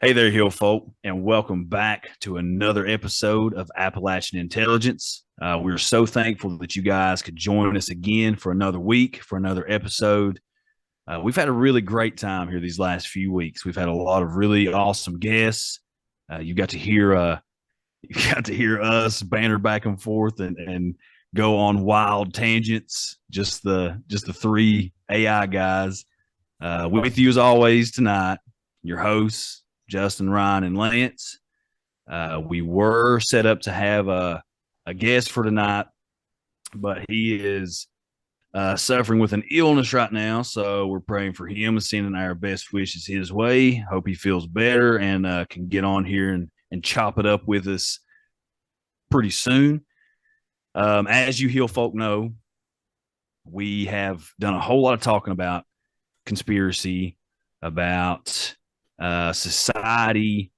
Hey there, Hill folk, and welcome back to another episode of Appalachian Intelligence. We're so thankful that you guys could join us again for another week, for another episode. We've had a really great time here these last few weeks. We've had a lot of really awesome guests. You got to hear, us banter back and forth and go on wild tangents. Just the three AI guys. With you as always tonight, your hosts Justin, Ryan, and Lance. We were set up to have a guest for tonight, but he is suffering with an illness right now. So we're praying for him and sending our best wishes his way. Hope he feels better and can get on here and chop it up with us pretty soon. As you Hill folk know, we have done a whole lot of talking about conspiracy, about society,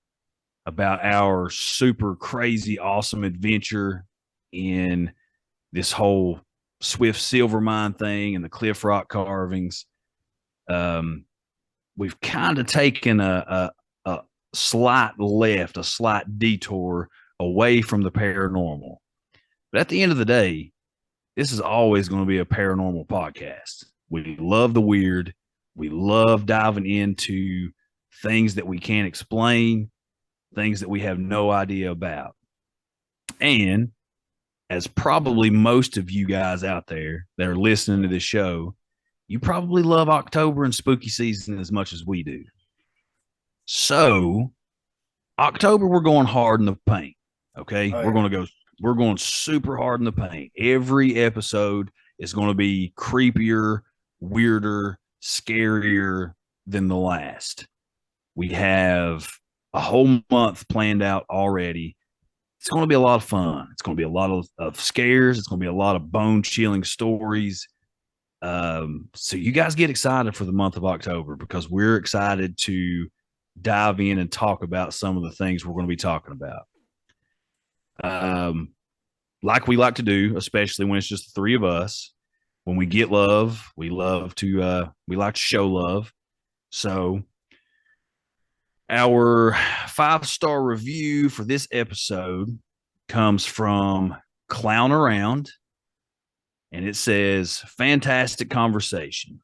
about our super crazy awesome adventure in this whole Swift silver mine thing and the Cliff Rock carvings. We've kind of taken a slight left, a slight detour away from the paranormal. But at the end of the day, this is always going to be a paranormal podcast. We love the weird. We love diving into things that we can't explain, things that we have no idea about. And as probably most of you guys out there that are listening to this show, you probably love October and spooky season as much as we do. So, October, we're going hard in the paint. Okay. Oh, yeah. We're going super hard in the paint. Every episode is going to be creepier, weirder, scarier than the last. We have a whole month planned out already. It's going to be a lot of fun. It's going to be a lot of scares. It's going to be a lot of bone-chilling stories. So you guys get excited for the month of October because we're excited to dive in and talk about some of the things we're going to be talking about. Like we like to do, especially when it's just the three of us. When we get love, we like to show love. So our 5-star review for this episode comes from Clown Around, and it says, fantastic conversation.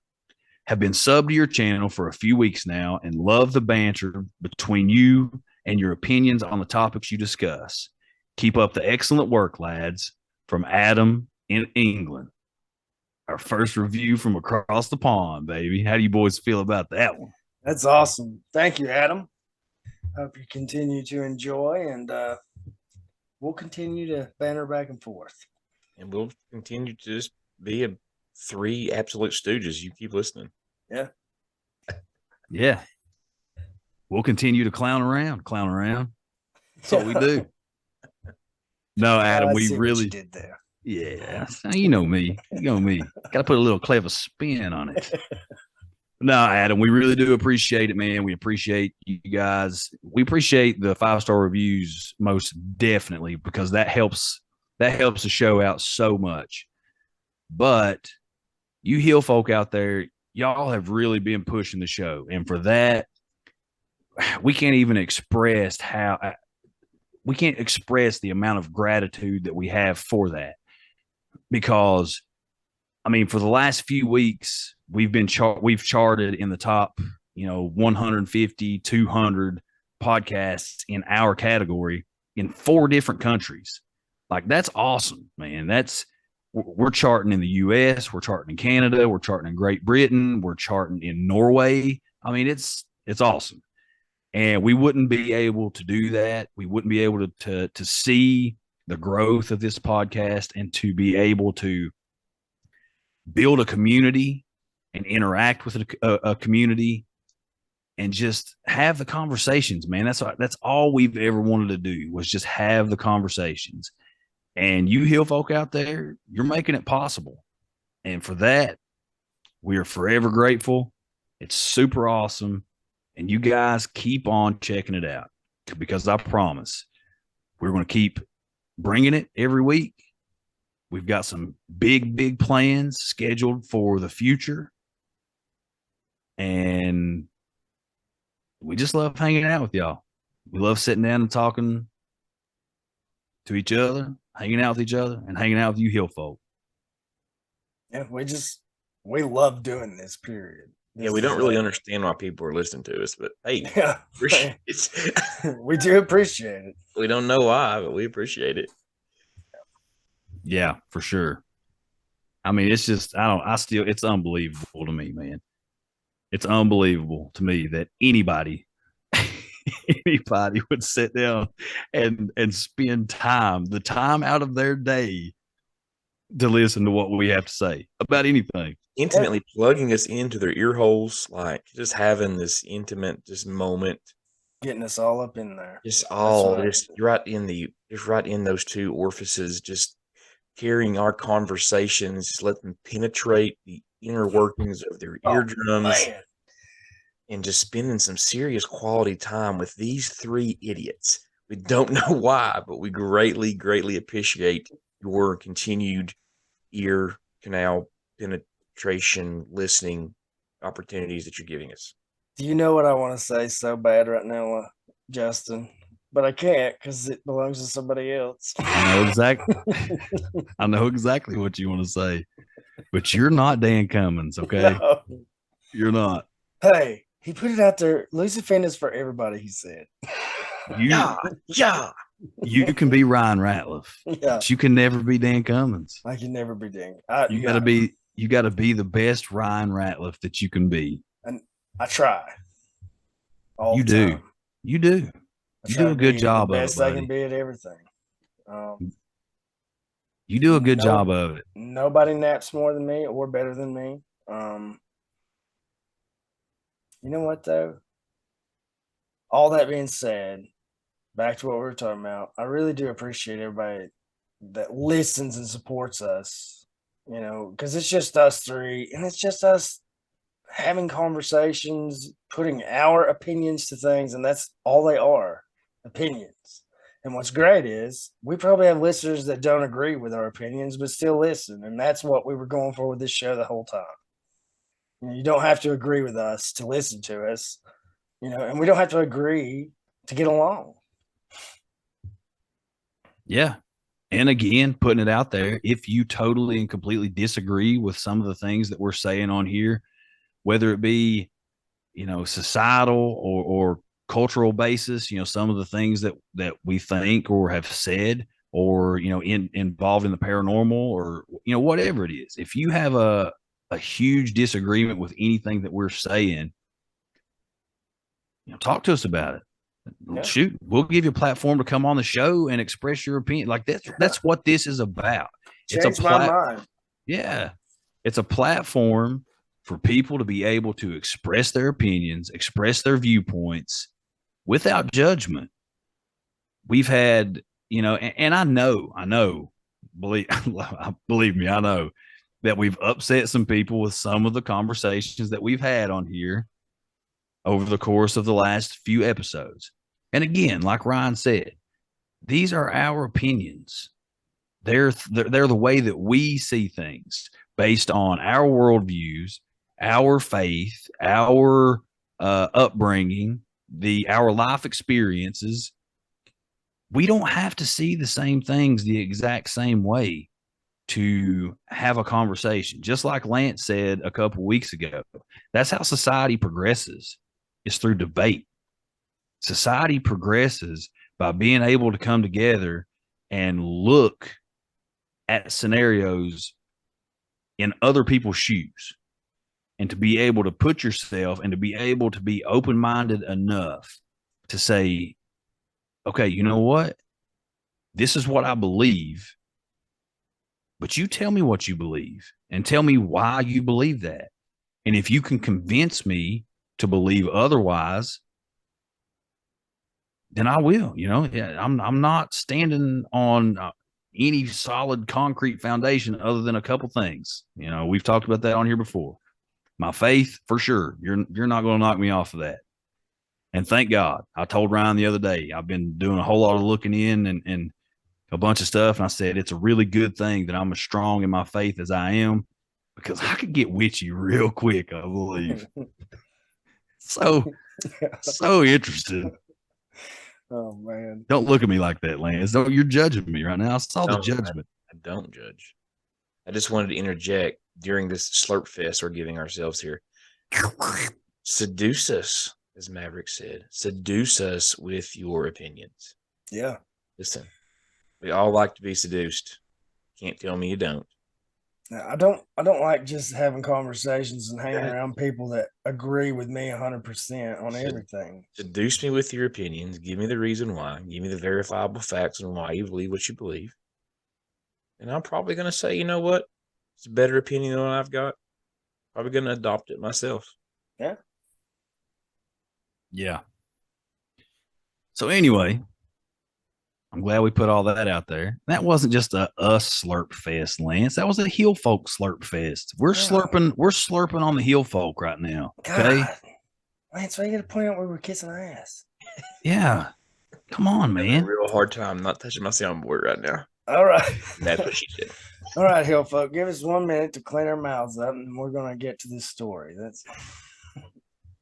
Have been subbed to your channel for a few weeks now and love the banter between you and your opinions on the topics you discuss. Keep up the excellent work, lads. From Adam in England. Our first review from across the pond, baby. How do you boys feel about that one? That's awesome. Thank you, Adam. Hope you continue to enjoy, and we'll continue to banter back and forth. And we'll continue to just be three absolute stooges. You keep listening. Yeah. Yeah. We'll continue to clown around. That's what we do. No, Adam, we really did there. Yeah. You know me. Got to put a little clever spin on it. No, Adam, we really do appreciate it, man. We appreciate you guys. We appreciate the 5-star reviews most definitely because that helps the show out so much. But you Hill folk out there, y'all have really been pushing the show. And for that, we can't express the amount of gratitude that we have for that. Because, I mean, for the last few weeks, we've charted in the top, 150, 200 podcasts in our category in 4 different countries. Like, that's awesome, man. We're charting in the US, we're charting in Canada, we're charting in Great Britain, we're charting in Norway. I mean, it's awesome. And we wouldn't be able to do that. We wouldn't be able to see the growth of this podcast and to be able to build a community and interact with a community and just have the conversations, man. That's all we've ever wanted to do was just have the conversations. And you Hill folk out there, you're making it possible. And for that, we are forever grateful. It's super awesome. And you guys keep on checking it out because I promise we're going to keep bringing it every week. We've got some big plans scheduled for the future. And we just love hanging out with y'all. We love sitting down and talking to each other, hanging out with each other, and hanging out with you hill folk. Yeah, we love doing this. Period. Yeah, we don't really understand why people are listening to us, but hey, Yeah, we do appreciate it. We don't know why, but we appreciate it. Yeah, for sure. I mean, it's just it's unbelievable to me, man. It's unbelievable to me that anybody would sit down and spend the time out of their day to listen to what we have to say about anything. Intimately plugging us into their ear holes, like just having this intimate moment. Getting us all up in there. Just right in those two orifices, just carrying our conversations, just let them penetrate the inner workings of their eardrums, and just spending some serious quality time with these three idiots. We don't know why, but we greatly, greatly appreciate your continued ear canal penetration listening opportunities that you're giving us. Do you know what I want to say so bad right now, Justin? But I can't because it belongs to somebody else. I know exactly what you want to say, but you're not Dan Cummins, okay? No. You're not. Hey, he put it out there. Loose offenders for everybody, he said. Yeah. You can be Ryan Ratliff, but you can never be Dan Cummins. I can never be Dan. You got to be the best Ryan Ratliff that you can be. And I try. You do. You do. You do a good job of it. Best I can be at everything. You do a good job of it. Nobody naps more than me or better than me. You know what though? All that being said, back to what we were talking about, I really do appreciate everybody that listens and supports us, you know, because it's just us three and it's just us having conversations, putting our opinions to things, and that's all they are, opinions. And what's great is we probably have listeners that don't agree with our opinions, but still listen. And that's what we were going for with this show the whole time. You don't have to agree with us to listen to us, you know, and we don't have to agree to get along. Yeah. And again, putting it out there, if you totally and completely disagree with some of the things that we're saying on here, whether it be, you know, societal or cultural basis, you know, some of the things that we think or have said, or, you know, involved in the paranormal, or, you know, whatever it is, if you have a huge disagreement with anything that we're saying, you know, talk to us about it. Yeah. Shoot, we'll give you a platform to come on the show and express your opinion. Like that's what this is about. Change my mind. Yeah. It's a platform for people to be able to express their opinions, express their viewpoints without judgment. We've had, you know, and I know, believe me, I know that we've upset some people with some of the conversations that we've had on here over the course of the last few episodes. And again, like Ryan said, these are our opinions. They're the way that we see things based on our worldviews, our faith, our upbringing, our life experiences. We don't have to see the same things the exact same way to have a conversation. Just like Lance said a couple weeks ago, that's how society progresses, is through debate. Society progresses by being able to come together and look at scenarios in other people's shoes, and to be able to put yourself and to be able to be open-minded enough to say, okay, you know what? This is what I believe, but you tell me what you believe and tell me why you believe that. And if you can convince me to believe otherwise, then I will. You know, I'm not standing on any solid concrete foundation other than a couple things. You know, we've talked about that on here before. My faith, for sure. You're not going to knock me off of that. And thank God. I told Ryan the other day, I've been doing a whole lot of looking in and a bunch of stuff. And I said, it's a really good thing that I'm as strong in my faith as I am, because I could get witchy real quick, I believe. So interested. Oh man. Don't look at me like that, Lance. Don't, you're judging me right now. I saw the No, judgment. I don't judge. I just wanted to interject during this slurp fest we're giving ourselves here. Seduce us, as Maverick said. Seduce us with your opinions. Yeah. Listen, we all like to be seduced. Can't tell me you don't. Now, I don't like just having conversations and hanging around people that agree with me 100% on everything. Seduce me with your opinions. Give me the reason why. Give me the verifiable facts on why you believe what you believe. And I'm probably going to say, you know what? It's a better opinion than what I've got. Probably going to adopt it myself. Yeah. Yeah. So anyway, I'm glad we put all that out there. That wasn't just a us slurp fest, Lance. That was a hill folk slurp fest. We're slurping on the hill folk right now. Okay. God. Lance, why you got to point out we were kissing ass? Yeah. Come on, I'm having man. a real hard time not touching my soundboard right now. All right. That's what she said. All right, hill folk, give us 1 minute to clean our mouths up, and we're going to get to this story. That's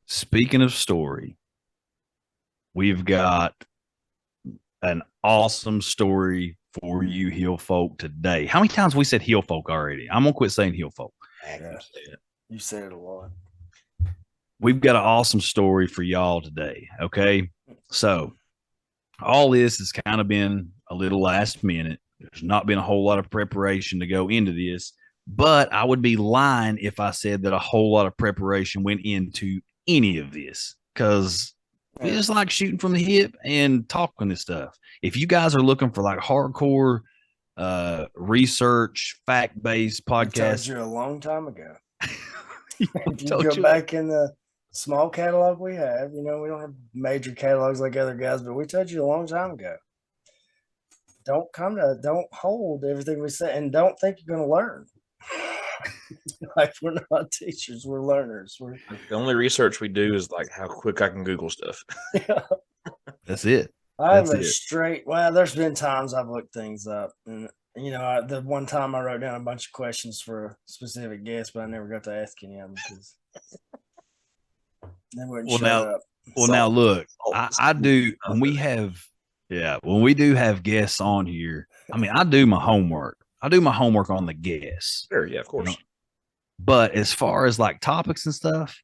Speaking of story, we've got an awesome story for you, hill folk, today. How many times we said hill folk already? I'm gonna quit saying hill folk. Yeah. You said it a lot. We've got an awesome story for y'all today. Okay, so all this has kind of been a little last minute. There's not been a whole lot of preparation to go into this, but I would be lying if I said that a whole lot of preparation went into any of this, because we just like shooting from the hip and talking this stuff. If you guys are looking for like hardcore research, fact-based podcasts, I told you a long time ago. If you go back in the small catalog we have, we don't have major catalogs like other guys, but we told you a long time ago. Don't hold everything we say, and don't think you're going to learn. Like, we're not teachers, we're learners. The only research we do is like how quick I can Google stuff. Yeah. That's it. I'm there's been times I've looked things up, and the one time I wrote down a bunch of questions for a specific guest, but I never got to ask any of them because they wouldn't shut up. Well, now look, I do when we do have guests on here. I mean, I do my homework. I do my homework on the guests. Sure, yeah, of course. But as far as like topics and stuff,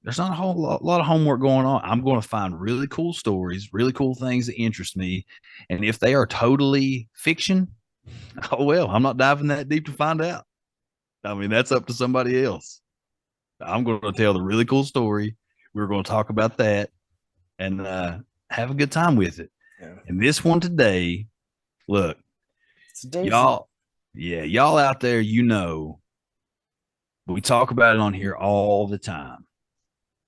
there's not a whole lot of homework going on. I'm going to find really cool stories, really cool things that interest me. And if they are totally fiction, oh, well, I'm not diving that deep to find out. I mean, that's up to somebody else. I'm going to tell the really cool story. We're going to talk about that and have a good time with it. Yeah. And this one today, look, y'all out there, we talk about it on here all the time.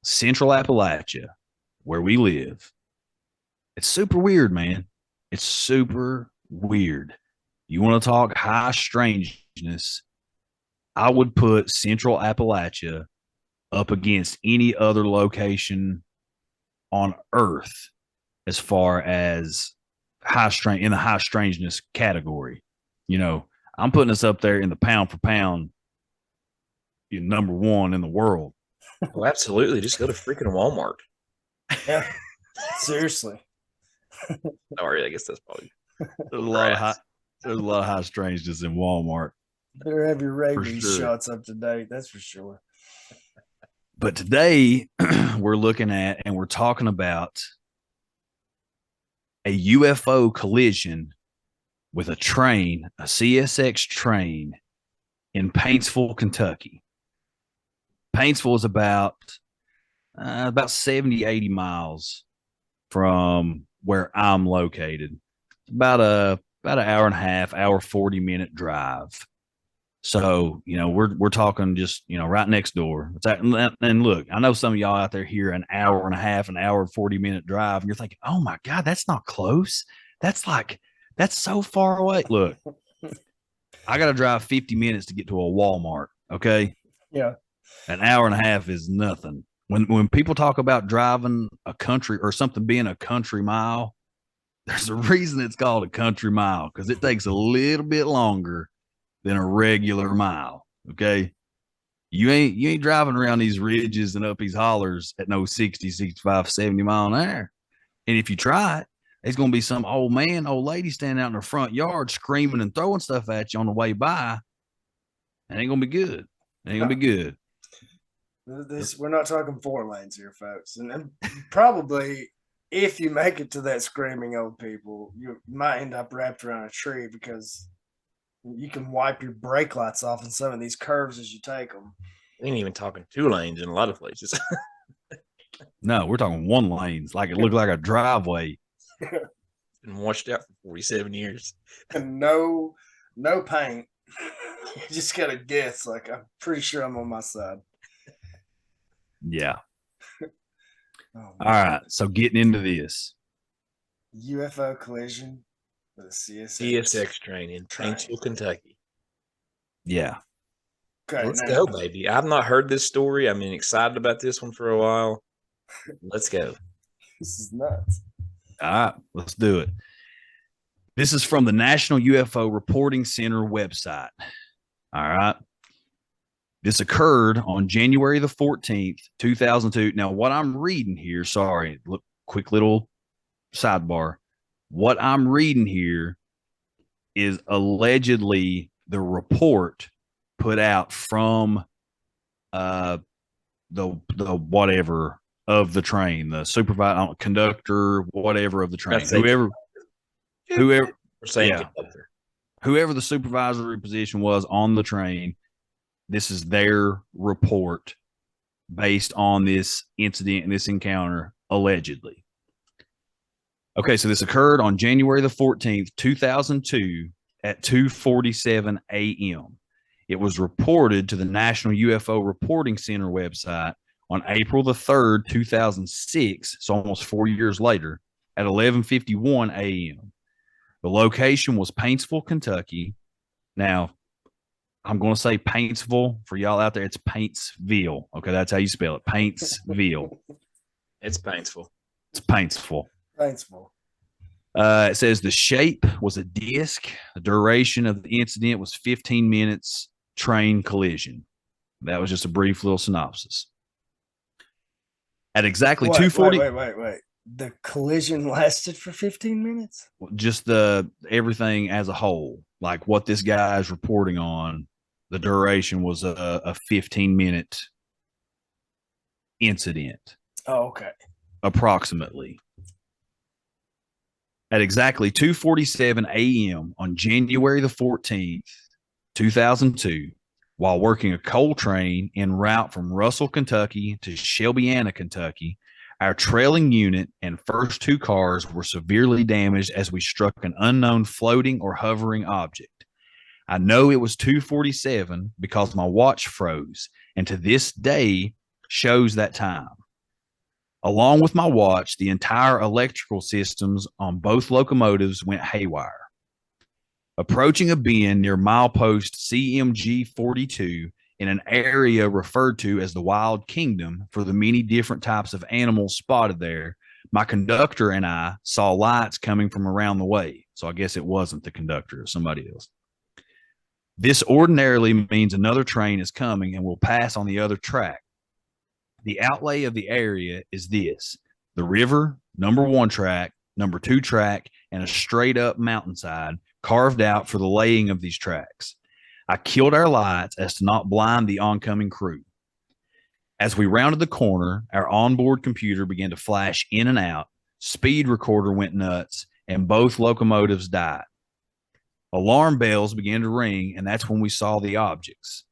Central Appalachia, where we live. It's super weird, man. It's super weird. You want to talk high strangeness? I would put Central Appalachia up against any other location on Earth as far as in the high strangeness category. I'm putting us up there in the pound for pound, number one in the world. Oh, absolutely. Just go to freaking Walmart. Yeah. Seriously. Sorry, I guess that's probably there's a lot of high strangeness in Walmart. Better have your rabies shots up to date, that's for sure. But today we're looking at and we're talking about a UFO collision with a train, a CSX train in Paintsville, Kentucky. Paintsville is about 70, 80 miles from where I'm located. About an hour and a half, 40-minute drive. So, we're talking just, right next door. And look, I know some of y'all out there hear an hour and a half, an hour and 40-minute drive, and you're thinking, oh my God, that's not close. That's so far away. Look, I got to drive 50 minutes to get to a Walmart. Okay. Yeah. An hour and a half is nothing. When people talk about driving a country or something being a country mile, there's a reason it's called a country mile, because it takes a little bit longer than a regular mile. Okay. You ain't driving around these ridges and up these hollers at no 60, 65, 70 mile an hour. And if you try it, there's going to be some old man, old lady standing out in the front yard screaming and throwing stuff at you on the way by. It ain't going to be good. It ain't going to be good. We're not talking 4 lanes here, folks. And probably if you make it to that screaming old people, you might end up wrapped around a tree because you can wipe your brake lights off in some of these curves as you take them. We ain't even talking 2 lanes in a lot of places. No, we're talking 1 lanes. Like it looked like a driveway. Been washed out for 47 years. And no paint. You just got to guess. Like, I'm pretty sure I'm on my side. Yeah. Oh, All right. So getting into this. UFO collision with a CSX train in Paintsville, Kentucky. Yeah. Okay, Let's go, baby. I've not heard this story. I've been excited about this one for a while. Let's go. This is nuts. All right. Let's do it. This is from the National UFO Reporting Center website. All right. This occurred on January the 14th, 2002. Now, what I'm reading here, sorry, look, quick little sidebar. What I'm reading here is allegedly the report put out from the whatever of the train, the supervisor, conductor, whatever of the train, whoever the supervisory position was on the train. This is their report based on this incident and this encounter, allegedly. Okay, so this occurred on January the 14th, 2002 at 2:47 a.m. It was reported to the National UFO Reporting Center website on April the 3rd, 2006, so almost 4 years later, at 11:51 a.m. The location was Paintsville, Kentucky. Now, I'm going to say Paintsville. For y'all out there, it's Paintsville. Okay, that's how you spell it. Paintsville. It's Paintsville. It's Paintsville. Paintsville. It says the shape was a disc. The duration of the incident was 15 minutes. Train collision. That was just a brief little synopsis. At exactly 2:40. Wait. The collision lasted for 15 minutes? Just the everything as a whole, like what this guy is reporting on, the duration was a 15-minute incident. Oh, okay. Approximately. At exactly 2:47 a.m. on January the 14th, 2002, while working a coal train en route from Russell, Kentucky to Shelbyana, Kentucky, our trailing unit and first 2 cars were severely damaged as we struck an unknown floating or hovering object. I know it was 2:47 because my watch froze, and to this day shows that time. Along with my watch, the entire electrical systems on both locomotives went haywire. Approaching a bend near milepost CMG 42 in an area referred to as the Wild Kingdom for the many different types of animals spotted there, my conductor and I saw lights coming from around the way. So I guess it wasn't the conductor, it was somebody else. This ordinarily means another train is coming and will pass on the other track. The outlay of the area is this: the river, number 1 track, number 2 track, and a straight up mountainside carved out for the laying of these tracks. I killed our lights as to not blind the oncoming crew. As we rounded the corner, our onboard computer began to flash in and out, speed recorder went nuts, and both locomotives died. Alarm bells began to ring, and that's when we saw the objects.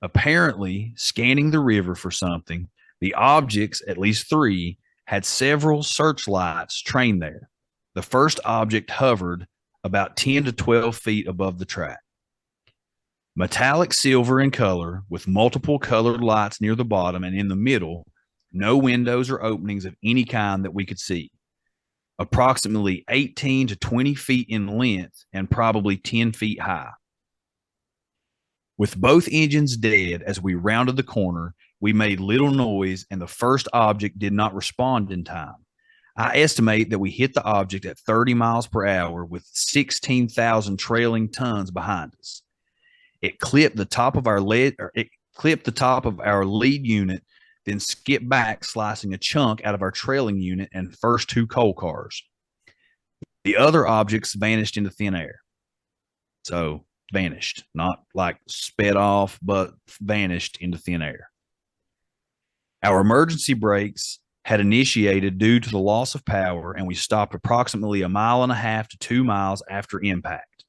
Apparently, scanning the river for something, the objects, at least 3, had several searchlights trained there. The first object hovered about 10 to 12 feet above the track. Metallic silver in color with multiple colored lights near the bottom and in the middle, no windows or openings of any kind that we could see. Approximately 18 to 20 feet in length and probably 10 feet high. With both engines dead as we rounded the corner, we made little noise and the first object did not respond in time. I estimate that we hit the object at 30 miles per hour with 16,000 trailing tons behind us. It clipped the top of our clipped the top of our lead unit, then skipped back, slicing a chunk out of our trailing unit and first 2 coal cars. The other objects vanished into thin air. So vanished, not like sped off, but vanished into thin air. Our emergency brakes had initiated due to the loss of power, and we stopped approximately 1.5 miles to 2 miles after impact.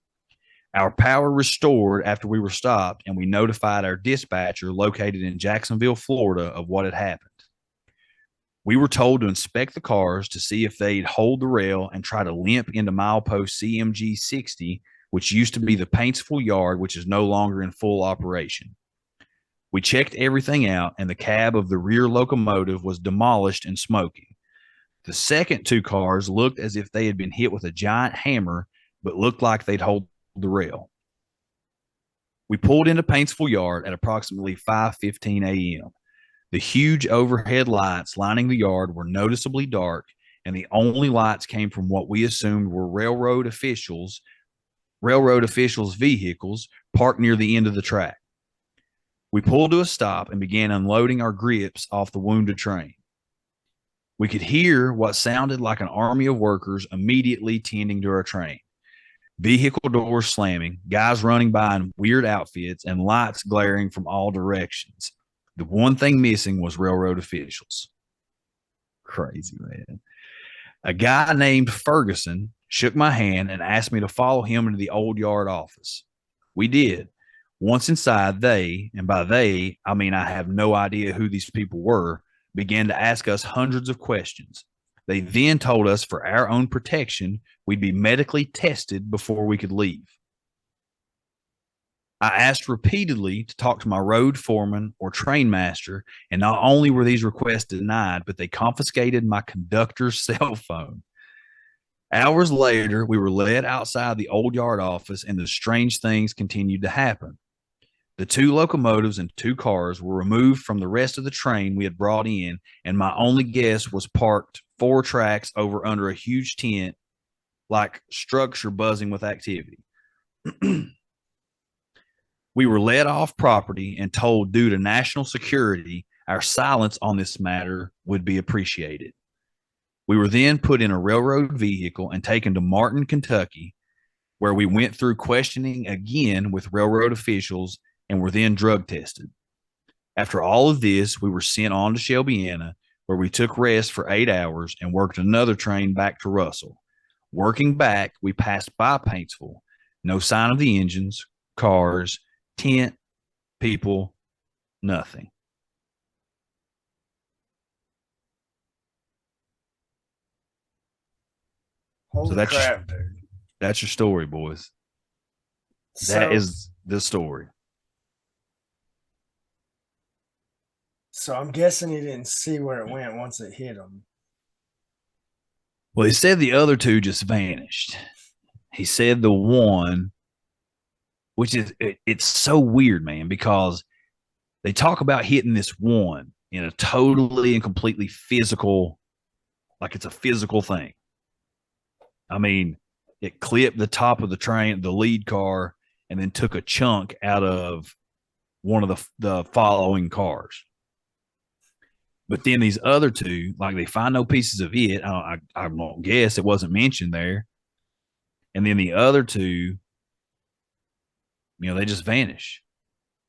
Our power restored after we were stopped, and we notified our dispatcher located in Jacksonville, Florida, of what had happened. We were told to inspect the cars to see if they'd hold the rail and try to limp into milepost CMG 60, which used to be the Paintsville yard, which is no longer in full operation. We checked everything out, and the cab of the rear locomotive was demolished and smoking. The second 2 cars looked as if they had been hit with a giant hammer, but looked like they'd hold the rail. We pulled into Paintsville yard at approximately 5:15 a.m. The huge overhead lights lining the yard were noticeably dark, and the only lights came from what we assumed were railroad officials' vehicles parked near the end of the track. We pulled to a stop and began unloading our grips off the wounded train. We could hear what sounded like an army of workers immediately tending to our train. Vehicle doors slamming, guys running by in weird outfits, and lights glaring from all directions. The one thing missing was railroad officials. Crazy, man. A guy named Ferguson shook my hand and asked me to follow him into the old yard office. We did. Once inside, they, and by they, I mean I have no idea who these people were, began to ask us hundreds of questions. They then told us for our own protection, we'd be medically tested before we could leave. I asked repeatedly to talk to my road foreman or train master, and not only were these requests denied, but they confiscated my conductor's cell phone. Hours later, we were led outside the old yard office, and the strange things continued to happen. The 2 locomotives and 2 cars were removed from the rest of the train we had brought in, and my only guess was parked 4 tracks over under a huge tent, like structure buzzing with activity. We were led off property and told due to national security, our silence on this matter would be appreciated. We were then put in a railroad vehicle and taken to Martin, Kentucky, where we went through questioning again with railroad officials and were then drug tested. After all of this, we were sent on to Shelbyana, where we took rest for 8 hours and worked another train back to Russell. Working back, we passed by Paintsville. No sign of the engines, cars, tent, people, nothing. Holy that's crap, dude. That's your story, boys. That is the story. So I'm guessing he didn't see where it went once it hit him. Well, he said the other 2 just vanished. He said the one, which is, it's so weird, man, because they talk about hitting this one in a totally and completely physical, like it's a physical thing. I mean, it clipped the top of the train, the lead car, and then took a chunk out of one of the following cars. But then these other 2, like they find no pieces of it. I don't guess it wasn't mentioned there. And then the other 2, they just vanish.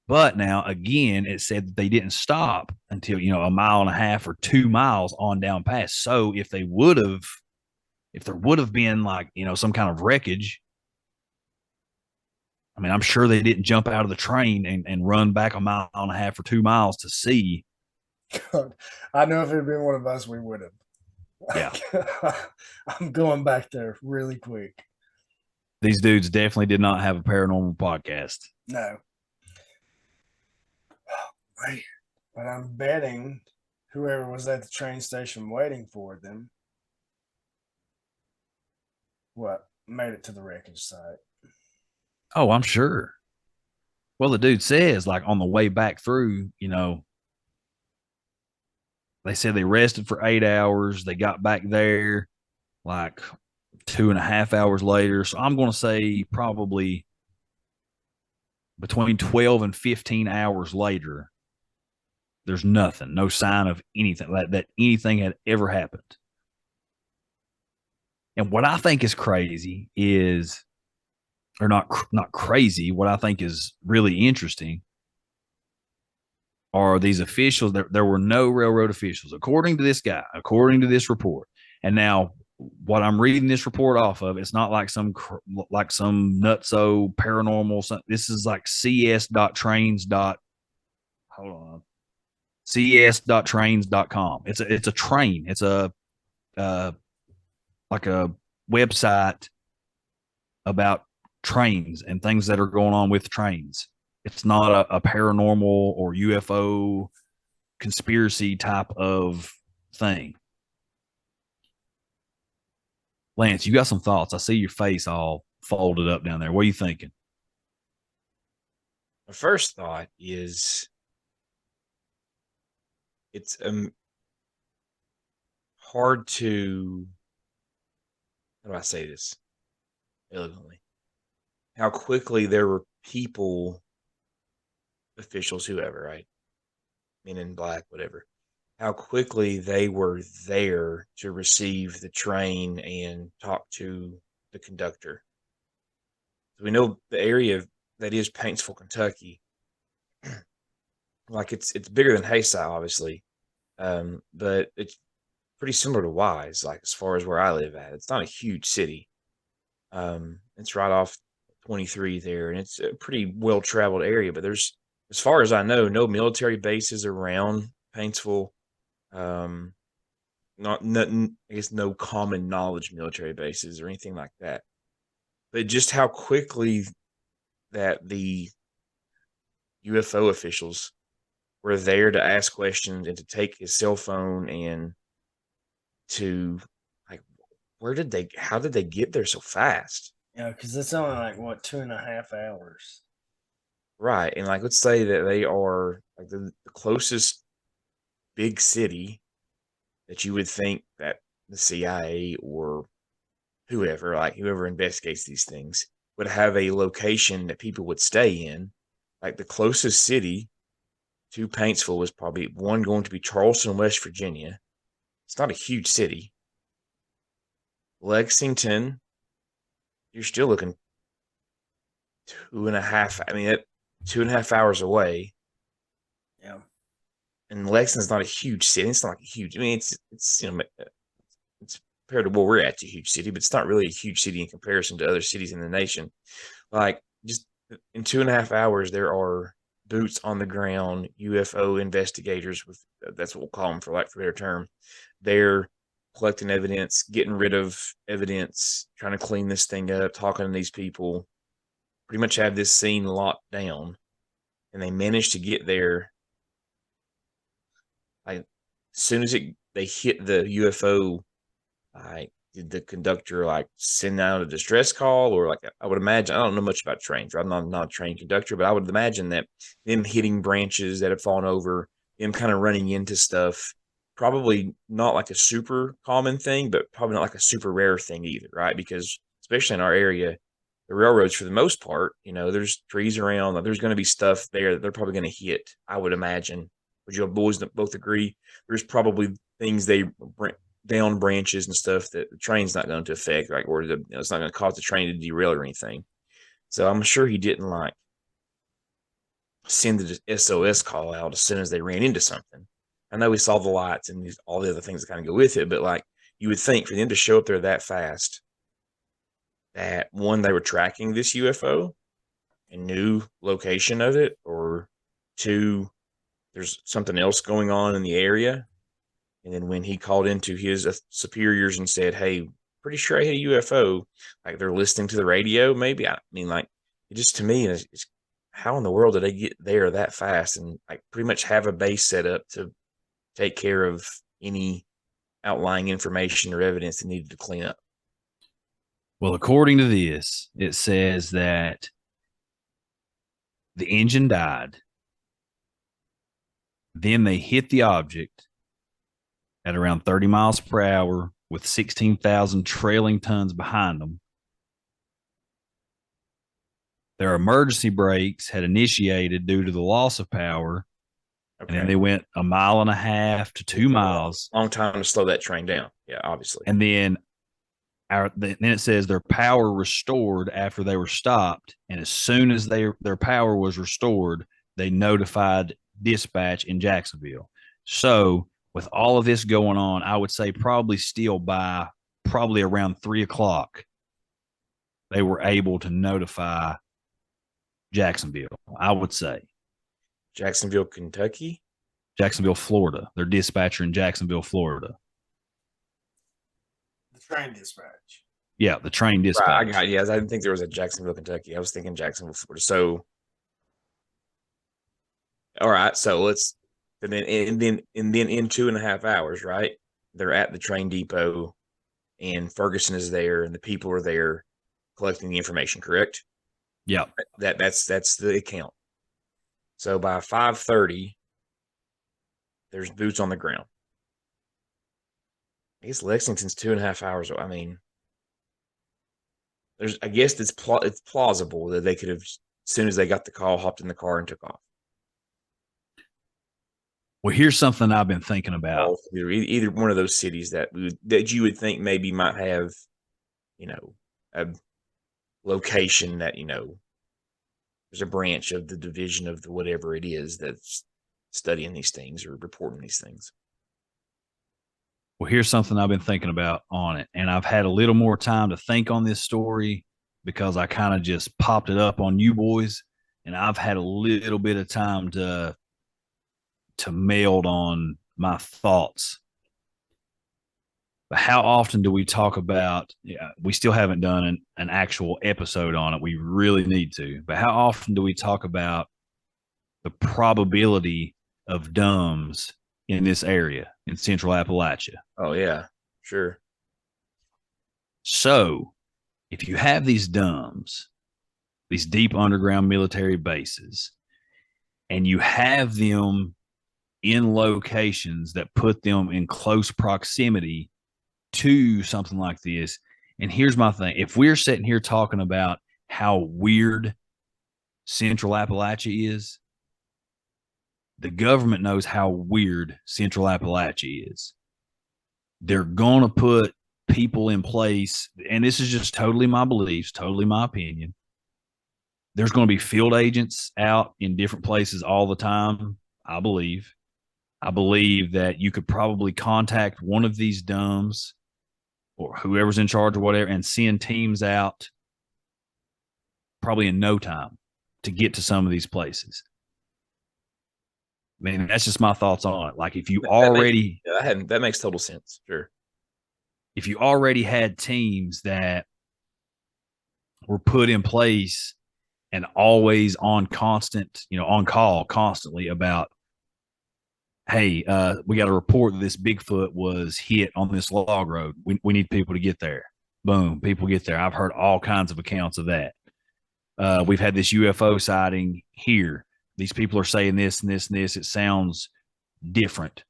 But now, again, it said that they didn't stop until, 1.5 miles or 2 miles on down past. So if there would have been like, some kind of wreckage, I mean, I'm sure they didn't jump out of the train and run back 1.5 miles or 2 miles to see. God, I know if it had been one of us, we would have. Yeah. I'm going back there really quick. These dudes definitely did not have a paranormal podcast. No. Right. But I'm betting whoever was at the train station waiting for them, made it to the wreckage site. Oh, I'm sure. Well, the dude says, like, on the way back through, they said they rested for 8 hours. They got back there like 2.5 hours later. So I'm going to say probably between 12 and 15 hours later, there's nothing, no sign of anything that anything had ever happened. And what I think is crazy is, or not crazy, what I think is really interesting are these officials. There were no railroad officials, according to this guy, according to this report. And now, what I'm reading this report off of, it's not like some nutso paranormal. This is like cs.trains. Hold on, cs.trains.com. It's a train. It's a like a website about trains and things that are going on with trains. It's not a paranormal or UFO conspiracy type of thing. Lance, you got some thoughts. I see your face all folded up down there. What are you thinking? My first thought is it's hard to, how do I say this elegantly? How quickly there were people, officials, whoever, right? Men in black, whatever. How quickly they were there to receive the train and talk to the conductor. So we know the area that is Paintsville, Kentucky. Like it's bigger than Hayside, obviously, but it's pretty similar to Wise. Like as far as where I live at, it's not a huge city. It's right off 23 there, and it's a pretty well traveled area. But there's, as far as I know, no military bases around Paintsville. Not nothing. I guess no common knowledge military bases or anything like that. But just how quickly that the UFO officials were there to ask questions and to take his cell phone and to, like, how did they get there so fast? Yeah, because it's only like what 2.5 hours. Right. And like, let's say that they are like the closest big city that you would think that the CIA or whoever, like whoever investigates these things, would have a location that people would stay in. Like the closest city to Paintsville was probably one going to be Charleston, West Virginia. It's not a huge city. Lexington, you're still looking 2.5. I mean, 2.5 hours away. Yeah. And Lexington's not a huge city. It's not like a huge. I mean, it's it's compared to where we're at, a huge city, but it's not really a huge city in comparison to other cities in the nation. Like just in 2.5 hours, there are boots on the ground UFO investigators, with that's what we'll call them for lack of a better term. They're collecting evidence, getting rid of evidence, trying to clean this thing up, talking to these people, pretty much have this scene locked down. And they managed to get there. Like, as soon as they hit the UFO, like, did the conductor like send out a distress call, or like, I would imagine, I don't know much about trains. I'm not a train conductor, but I would imagine that them hitting branches that have fallen over, them kind of running into stuff, probably not like a super common thing, but probably not like a super rare thing either, right? Because especially in our area, the railroads, for the most part, there's trees around, like, there's going to be stuff there that they're probably going to hit, I would imagine. Would you boys both agree? There's probably things they down branches and stuff that the train's not going to affect, like, or it's not going to cause the train to derail or anything. So I'm sure he didn't like send the SOS call out as soon as they ran into something. I know we saw the lights and all the other things that kind of go with it, but like, you would think for them to show up there that fast, that one, they were tracking this UFO and knew location of it, or two, there's something else going on in the area. And then when he called into his superiors and said, "Hey, pretty sure I hit a UFO," like, they're listening to the radio, maybe. I mean, like, it just, to me, it's how in the world did they get there that fast and like pretty much have a base set up to take care of any outlying information or evidence they needed to clean up? Well, according to this, it says that the engine died. Then they hit the object at around 30 miles per hour with 16,000 trailing tons behind them. Their emergency brakes had initiated due to the loss of power. Okay. And then they went 1.5 to 2 miles. Long time to slow that train down. Yeah, obviously. And then then it says their power restored after they were stopped. And as soon as their power was restored, they notified dispatch in Jacksonville. So with all of this going on, I would say probably still by probably around 3:00, they were able to notify Jacksonville, I would say. Jacksonville, Kentucky? Jacksonville, Florida. Their dispatcher in Jacksonville, Florida. The train dispatch. Yeah, the train dispatch. Right, I got yes. I didn't think there was a Jacksonville, Kentucky. I was thinking Jacksonville, Florida. So, all right. So let's and then in 2.5 hours, right? They're at the train depot, and Ferguson is there, and the people are there collecting the information. Correct? Yeah. That's the account. So by 5:30, there's boots on the ground. I guess Lexington's 2.5 hours. I mean, I guess it's plausible that they could have, as soon as they got the call, hopped in the car and took off. Well, here's something I've been thinking about. Either one of those cities that you would think maybe might have, a location that, there's a branch of the division of the whatever it is that's studying these things or reporting these things. Well, here's something I've been thinking about on it. And I've had a little more time to think on this story because I kind of just popped it up on you boys. And I've had a little bit of time to meld on my thoughts. But how often do we talk about, we still haven't done an actual episode on it. We really need to. But how often do we talk about the probability of DUMBs in this area in Central Appalachia? Oh, yeah, sure. So if you have these DUMBs, these deep underground military bases, and you have them in locations that put them in close proximity to something like this. And here's my thing. If we're sitting here talking about how weird Central Appalachia is, the government knows how weird Central Appalachia is. They're going to put people in place, and this is just totally my beliefs, totally my opinion. There's going to be field agents out in different places all the time, I believe. I believe that you could probably contact one of these DUMBs or whoever's in charge or whatever and send teams out probably in no time to get to some of these places. I mean, that's just my thoughts on it. Like if you already that makes total sense. Sure. If you already had teams that were put in place and always on constant, on call constantly about, hey, we got a report that this Bigfoot was hit on this log road. We need people to get there. Boom, people get there. I've heard all kinds of accounts of that. We've had this UFO sighting here. These people are saying this and this and this. It sounds different.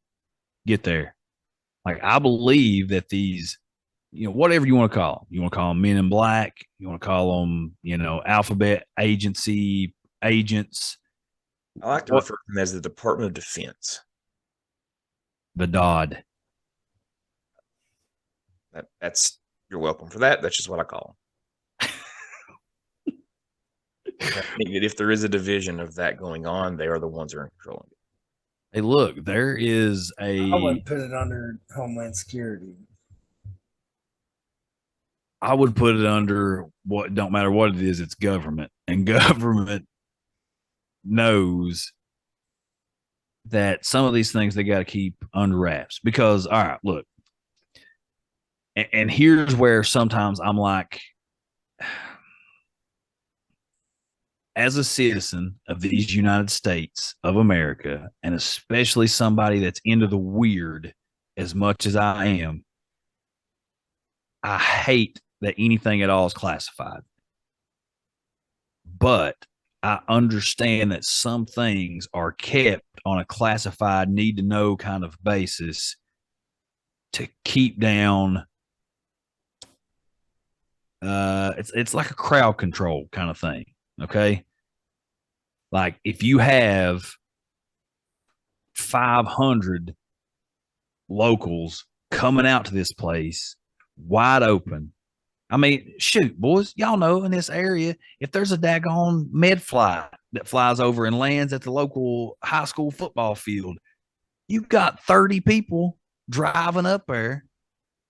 Get there. Like, I believe that these, whatever you want to call them, you want to call them men in black, you want to call them, alphabet agency agents. I like to refer to them as the Department of Defense. The DOD. That's you're welcome for that. That's just what I call them. I think that if there is a division of that going on, they are the ones that are controlling it. Hey, look, there is I would put it under Homeland Security. I would put it under don't matter what it is, it's government. And government knows that some of these things they got to keep under wraps because, all right, look, and here's where sometimes I'm like, as a citizen of these United States of America, and especially somebody that's into the weird as much as I am, I hate that anything at all is classified. But I understand that some things are kept on a classified need to know kind of basis to keep down. It's like a crowd control kind of thing. Okay. Like if you have 500 locals coming out to this place wide open. I mean, shoot, boys, y'all know in this area, if there's a daggone med fly that flies over and lands at the local high school football field, you've got 30 people driving up there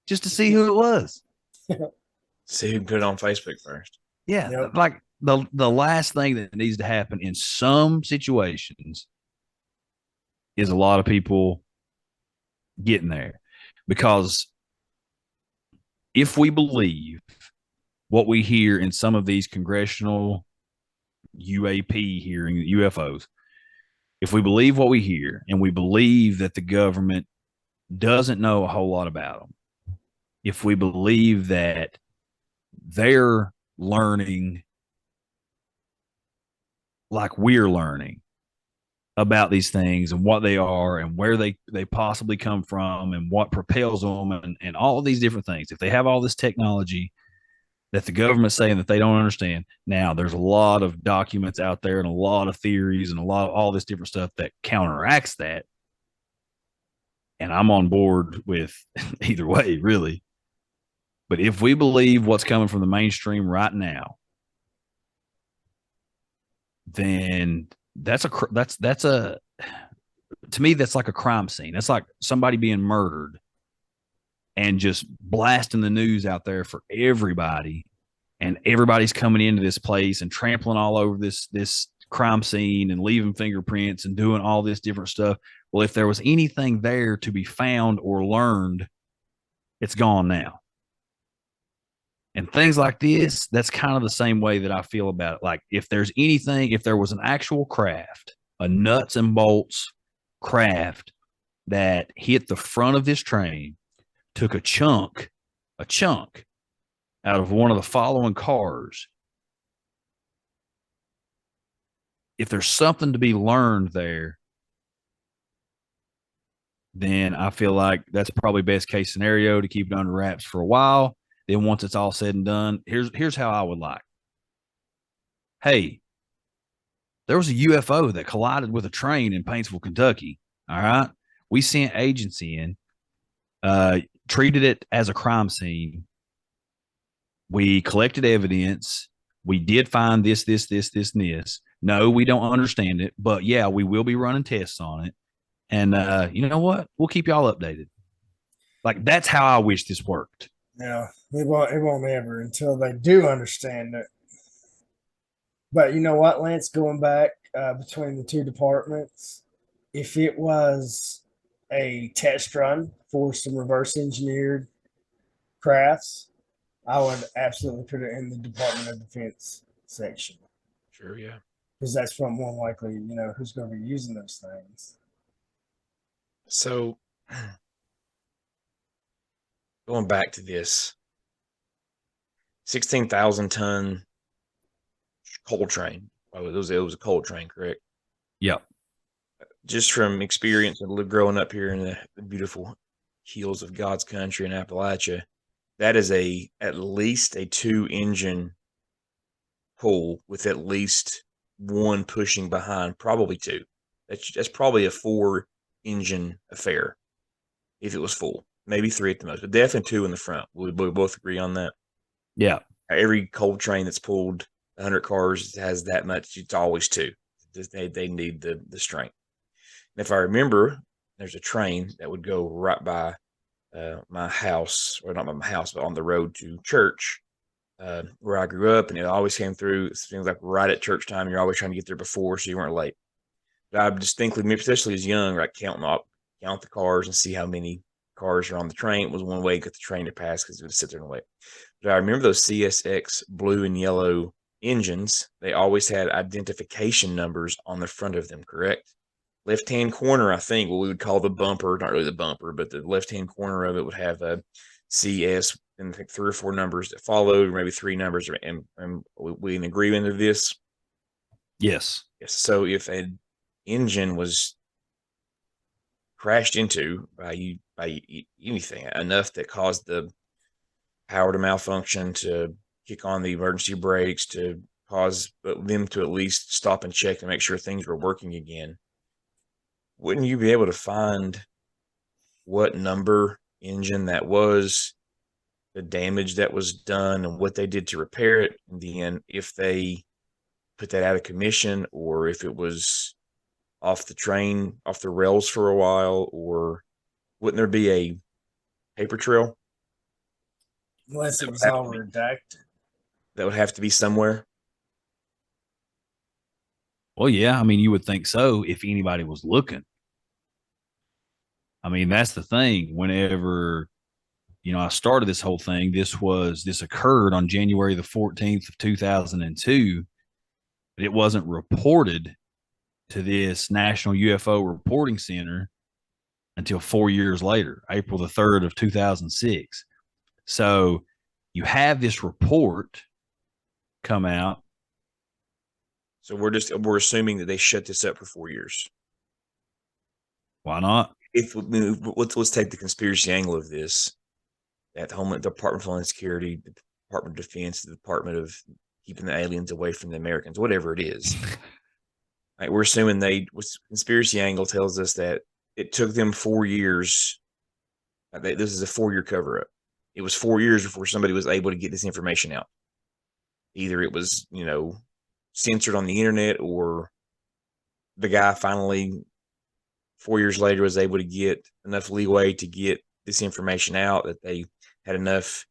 just to see who it was. See who can put it on Facebook first. Yeah. Yep. Like the last thing that needs to happen in some situations is a lot of people getting there, because if we believe what we hear in some of these congressional UAP hearing UFOs, if we believe what we hear and we believe that the government doesn't know a whole lot about them, if we believe that they're learning like we're learning about these things and what they are and where they possibly come from and what propels them and all of these different things, if they have all this technology that the government's saying that they don't understand. Now, there's a lot of documents out there and a lot of theories and a lot of all this different stuff that counteracts that. And I'm on board with either way, really. But if we believe what's coming from the mainstream right now, then that's a to me, that's like a crime scene. That's like somebody being murdered and just blasting the news out there for everybody. And everybody's coming into this place and trampling all over this crime scene and leaving fingerprints and doing all this different stuff. Well, if there was anything there to be found or learned, it's gone now. And things like this, that's kind of the same way that I feel about it. Like if there's anything, if there was an actual craft, a nuts and bolts craft that hit the front of this train, took a chunk out of one of the following cars, if there's something to be learned there, then I feel like that's probably best case scenario to keep it under wraps for a while. Then once it's all said and done, here's how I would like. Hey, there was a UFO that collided with a train in Paintsville, Kentucky. All right. We sent agents in, treated it as a crime scene. We collected evidence. We did find this, and this. No, we don't understand it, but yeah, we will be running tests on it. And you know what? We'll keep y'all updated. Like that's how I wish this worked. Yeah, it won't ever until they do understand it. But you know what, Lance? Going back between the two departments, if it was a test run for some reverse engineered crafts, I would absolutely put it in the Department of Defense section. Sure, yeah. Because that's from more likely, who's going to be using those things. So, going back to this 16,000 ton coal train. It was a coal train, correct? Yep. Just from experience and growing up here in the beautiful hills of God's country in Appalachia, that is at least a 2-engine pull with at least one pushing behind, probably two. That's probably a 4-engine affair if it was full, maybe 3 at the most, but definitely 2 in the front. We both agree on that. Yeah. Every coal train that's pulled 100 cars has that much. It's always 2. They need the strength. And if I remember, there's a train that would go right by my house, or not by my house, but on the road to church where I grew up, and it always came through. It seems like right at church time, you're always trying to get there before so you weren't late. But I distinctly, especially as young, like count the cars and see how many cars are on the train. It was one way to get the train to pass because it would sit there and wait. But I remember those CSX blue and yellow engines. They always had identification numbers on the front of them, correct? Left-hand corner, I think, what we would call the bumper, not really the bumper, but the left-hand corner of it would have a CS and I think 3 or 4 numbers that followed, or maybe 3 numbers. And we in agreement of this? Yes. Yes. So if an engine was crashed into by anything enough that caused the power to malfunction, to kick on the emergency brakes, to cause them to at least stop and check to make sure things were working again. Wouldn't you be able to find what number engine that was, the damage that was done, and what they did to repair it, and then if they put that out of commission, or if it was off the train, off the rails for a while, or wouldn't there be a paper trail? Unless it was all redacted. That would have to be somewhere. Well, yeah, I mean, you would think so if anybody was looking. I mean, that's the thing. Whenever, I started this whole thing, this occurred on January the 14th of 2002, but it wasn't reported to this National UFO Reporting Center until 4 years later, April the 3rd of 2006. So you have this report come out. So we're assuming that they shut this up for 4 years. Why not? Let's take the conspiracy angle of this. At the Department of Homeland Security, the Department of Defense, the Department of keeping the aliens away from the Americans, whatever it is. Right, we're assuming conspiracy angle tells us that it took them 4 years. This is a 4-year cover up. It was 4 years before somebody was able to get this information out. Either it was, censored on the internet, or the guy finally 4 years later was able to get enough leeway to get this information out, that they had enough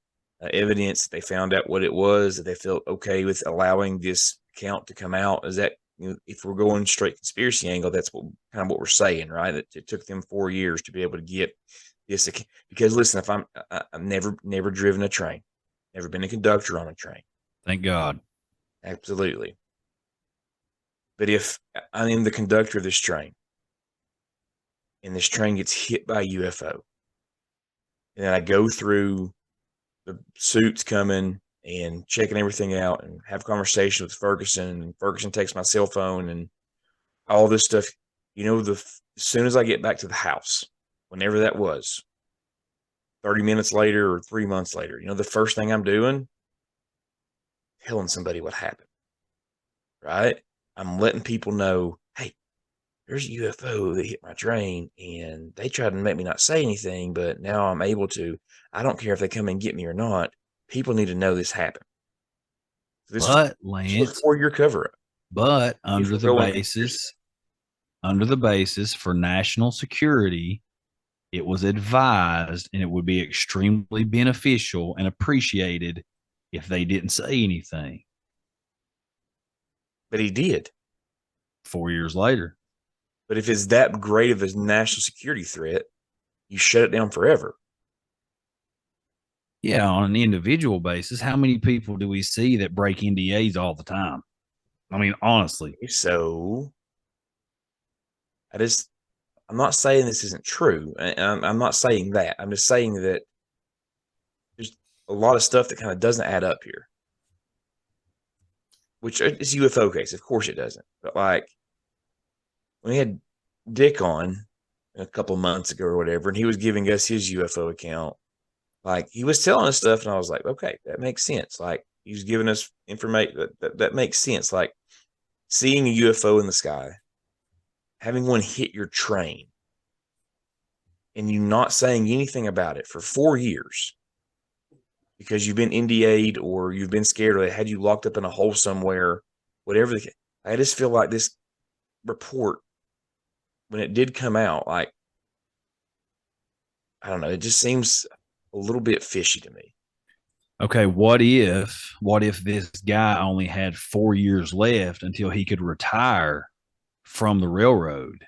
evidence that they found out what it was, that they felt okay with allowing this account to come out. Is that, if we're going straight conspiracy angle, that's kind of what we're saying, right? That it took them 4 years to be able to get this. Because listen, if I've never driven a train, never been a conductor on a train. Thank God. Absolutely. But if I am the conductor of this train, and this train gets hit by a UFO, and then I go through the suits coming and checking everything out and have a conversation with Ferguson, and Ferguson takes my cell phone and all this stuff, as soon as I get back to the house, whenever that was, 30 minutes later or 3 months later, the first thing I'm doing, telling somebody what happened, right? I'm letting people know, hey, there's a UFO that hit my train, and they tried to make me not say anything, but now I'm able to. I don't care if they come and get me or not. People need to know this happened. So this But is Lance, 4-year cover-up. But under the basis for national security, it was advised, and it would be extremely beneficial and appreciated if they didn't say anything. But he did. 4 years later. But if it's that great of a national security threat, you shut it down forever. Yeah, on an individual basis, how many people do we see that break NDAs all the time? I mean, honestly. So I'm not saying this isn't true. I'm not saying that. I'm just saying that there's a lot of stuff that kind of doesn't add up here. Which is a UFO case. Of course it doesn't. But like, when we had Dick on a couple of months ago or whatever, and he was giving us his UFO account, like, he was telling us stuff, and I was like, okay, that makes sense. Like, he was giving us information that makes sense. Like, seeing a UFO in the sky, having one hit your train, and you not saying anything about it for 4 years because you've been NDA'd, or you've been scared, or they had you locked up in a hole somewhere, whatever. I just feel like this report, when it did come out, like, I don't know, it just seems a little bit fishy to me. Okay, what if this guy only had 4 years left until he could retire from the railroad,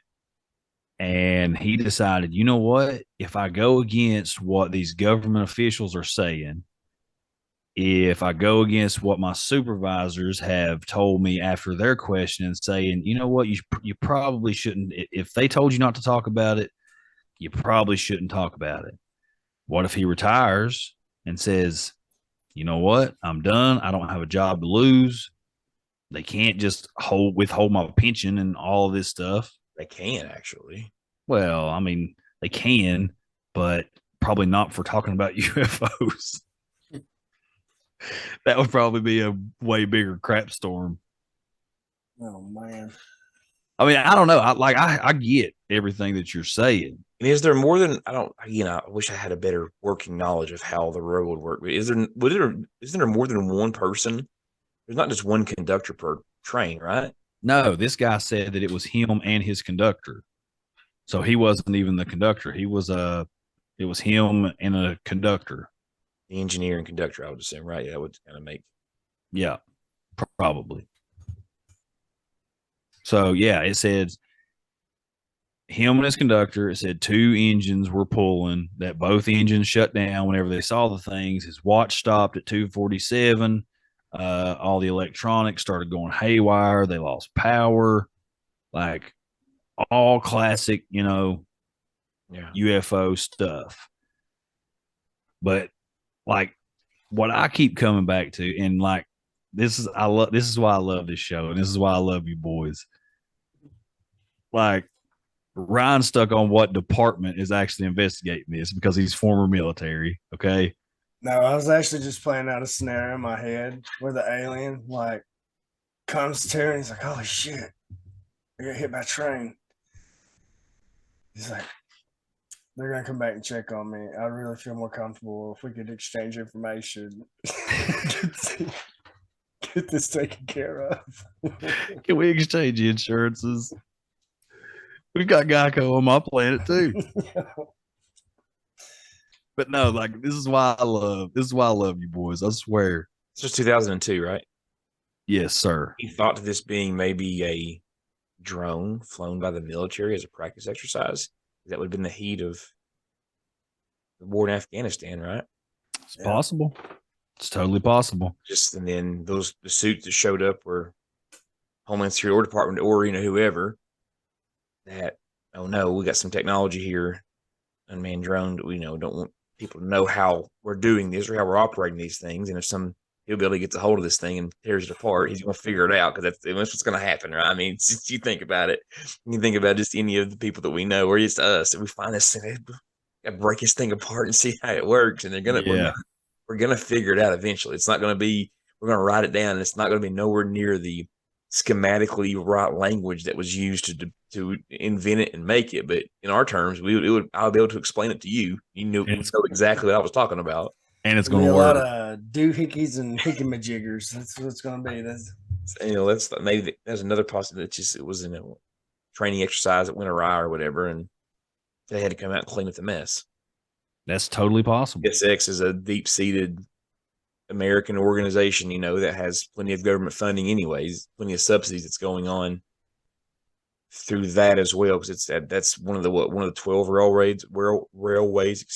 and he decided, you know what, if I go against what these government officials are saying, if I go against what my supervisors have told me after their question, saying, you know what, you probably shouldn't, if they told you not to talk about it, you probably shouldn't talk about it. What if he retires and says, you know what, I'm done, I don't have a job to lose, they can't just withhold my pension and all of this stuff? They can, actually. Well, I mean, they can, but probably not for talking about UFOs. That would probably be a way bigger crap storm. Oh man. I mean, I don't know. I get everything that you're saying. And is there more than I don't? I wish I had a better working knowledge of how the road would work. But isn't there more than one person? There's not just one conductor per train, right? No, this guy said that it was him and his conductor. So he wasn't even the conductor. It was him and a conductor. The engineer and conductor, I would assume, right? Yeah, that would kind of make. Yeah, probably. So yeah, it said him and his conductor. It said two engines were pulling. That both engines shut down whenever they saw the things. His watch stopped at 2:47. All the electronics started going haywire. They lost power. Like all classic, Yeah. UFO stuff. But like what I keep coming back to, and like this is why I love this show, and this is why I love you boys. Like Ryan stuck on what department is actually investigating this because he's former military. Okay. No, I was actually just playing out a scenario in my head where the alien like comes to and he's like, "Holy shit, I got hit by a train." He's like, "They're gonna come back and check on me. I really feel more comfortable if we could exchange information, get this taken care of." Can we exchange insurances? We've got Geico on my planet too. But no, like this is why I love you boys. I swear. This was 2002, right? Yes, sir. He thought of this being maybe a drone flown by the military as a practice exercise. That would have been the heat of the war in Afghanistan, right? It's possible. It's totally possible. And then the suits that showed up were Homeland Security or Department or whoever. That oh no, we got some technology here, unmanned drone that we don't want people to know how we're doing this or how we're operating these things. And if some hillbilly gets a hold of this thing and tears it apart, he's going to figure it out because that's what's going to happen, right? I mean, you think about it. You think about just any of the people that we know, or just us, and we find this thing, break this thing apart and see how it works, and we're gonna figure it out eventually. It's not going to be we're going to write it down, and it's not going to be nowhere near the schematically right language that was used to invent it and make it. But in our terms, I'll be able to explain it to you. You know exactly what I was talking about. And it's going to work. A lot of doohickeys and hickamajiggers. That's what it's going to be. That's maybe there's another possibility. It was in a training exercise that went awry or whatever, and they had to come out and clean up the mess. That's totally possible. SX is a deep-seated American organization, that has plenty of government funding anyways, plenty of subsidies that's going on through that as well, because that's one of the 12 railways,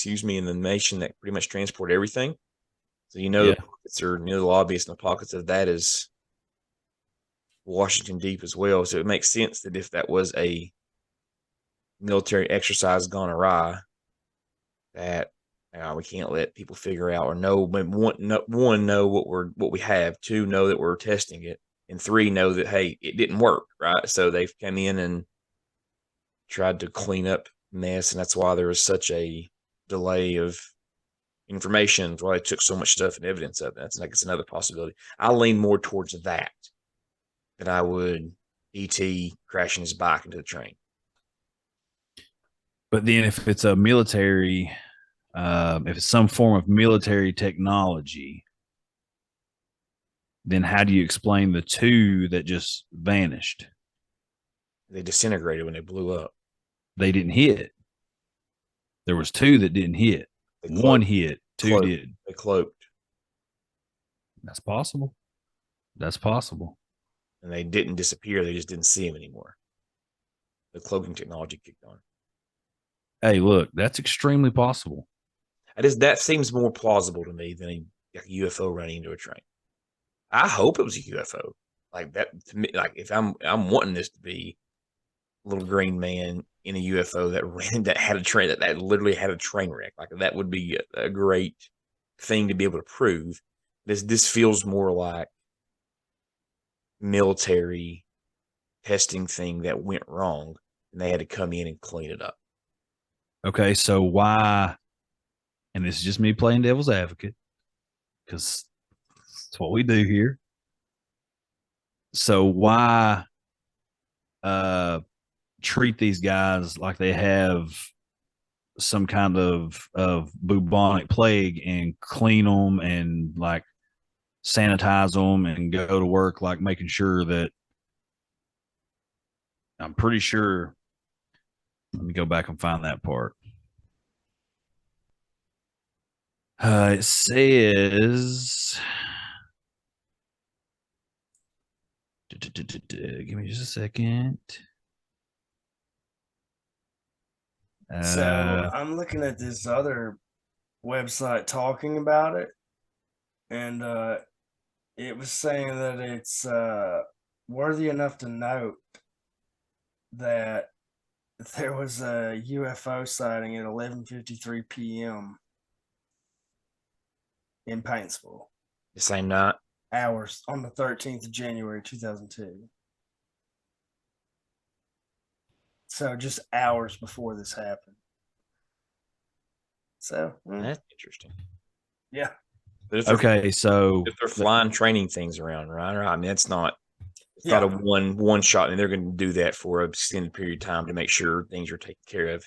in the nation that pretty much transport everything. So the pockets are the lobbyists and the pockets of that is Washington deep as well. So it makes sense that if that was a military exercise gone awry, that we can't let people figure out or know. One, know what we have. Two, know that we're testing it. And three, know that, hey, it didn't work, right? So they've come in and tried to clean up mess, and that's why there was such a delay of information. Why they took so much stuff and evidence of it. That's like it's another possibility. I lean more towards that than I would E.T. crashing his bike into the train. But then if it's a military, if it's some form of military technology, then how do you explain the two that just vanished? They disintegrated when they blew up. They didn't hit. There was two that didn't hit. One hit, two did. They cloaked. That's possible. That's possible. And they didn't disappear. They just didn't see him anymore. The cloaking technology kicked on. Hey, look, that's extremely possible. That seems more plausible to me than a UFO running into a train. I hope it was a UFO. Like that to me, like if I'm wanting this to be a little green man in a UFO that had a train that literally had a train wreck. Like that would be a great thing to be able to prove. This feels more like military testing thing that went wrong and they had to come in and clean it up. Okay, so why, and this is just me playing devil's advocate, because That's what we do here. So why treat these guys like they have some kind of bubonic plague and clean them and like sanitize them and go to work, like making sure that I'm pretty sure. Let me go back and find that part. It says, give me just a second. So I'm looking at this other website talking about it, and it was saying that it's worthy enough to note that there was a UFO sighting at 11:53 p.m. in Paintsville. The same night. Hours on the 13th of January 2002. So just hours before this happened. So That's interesting. Yeah. Okay, so if they're flying training things around, right? I mean, it's not Yeah. a one shot, and they're going to do that for an extended period of time to make sure things are taken care of.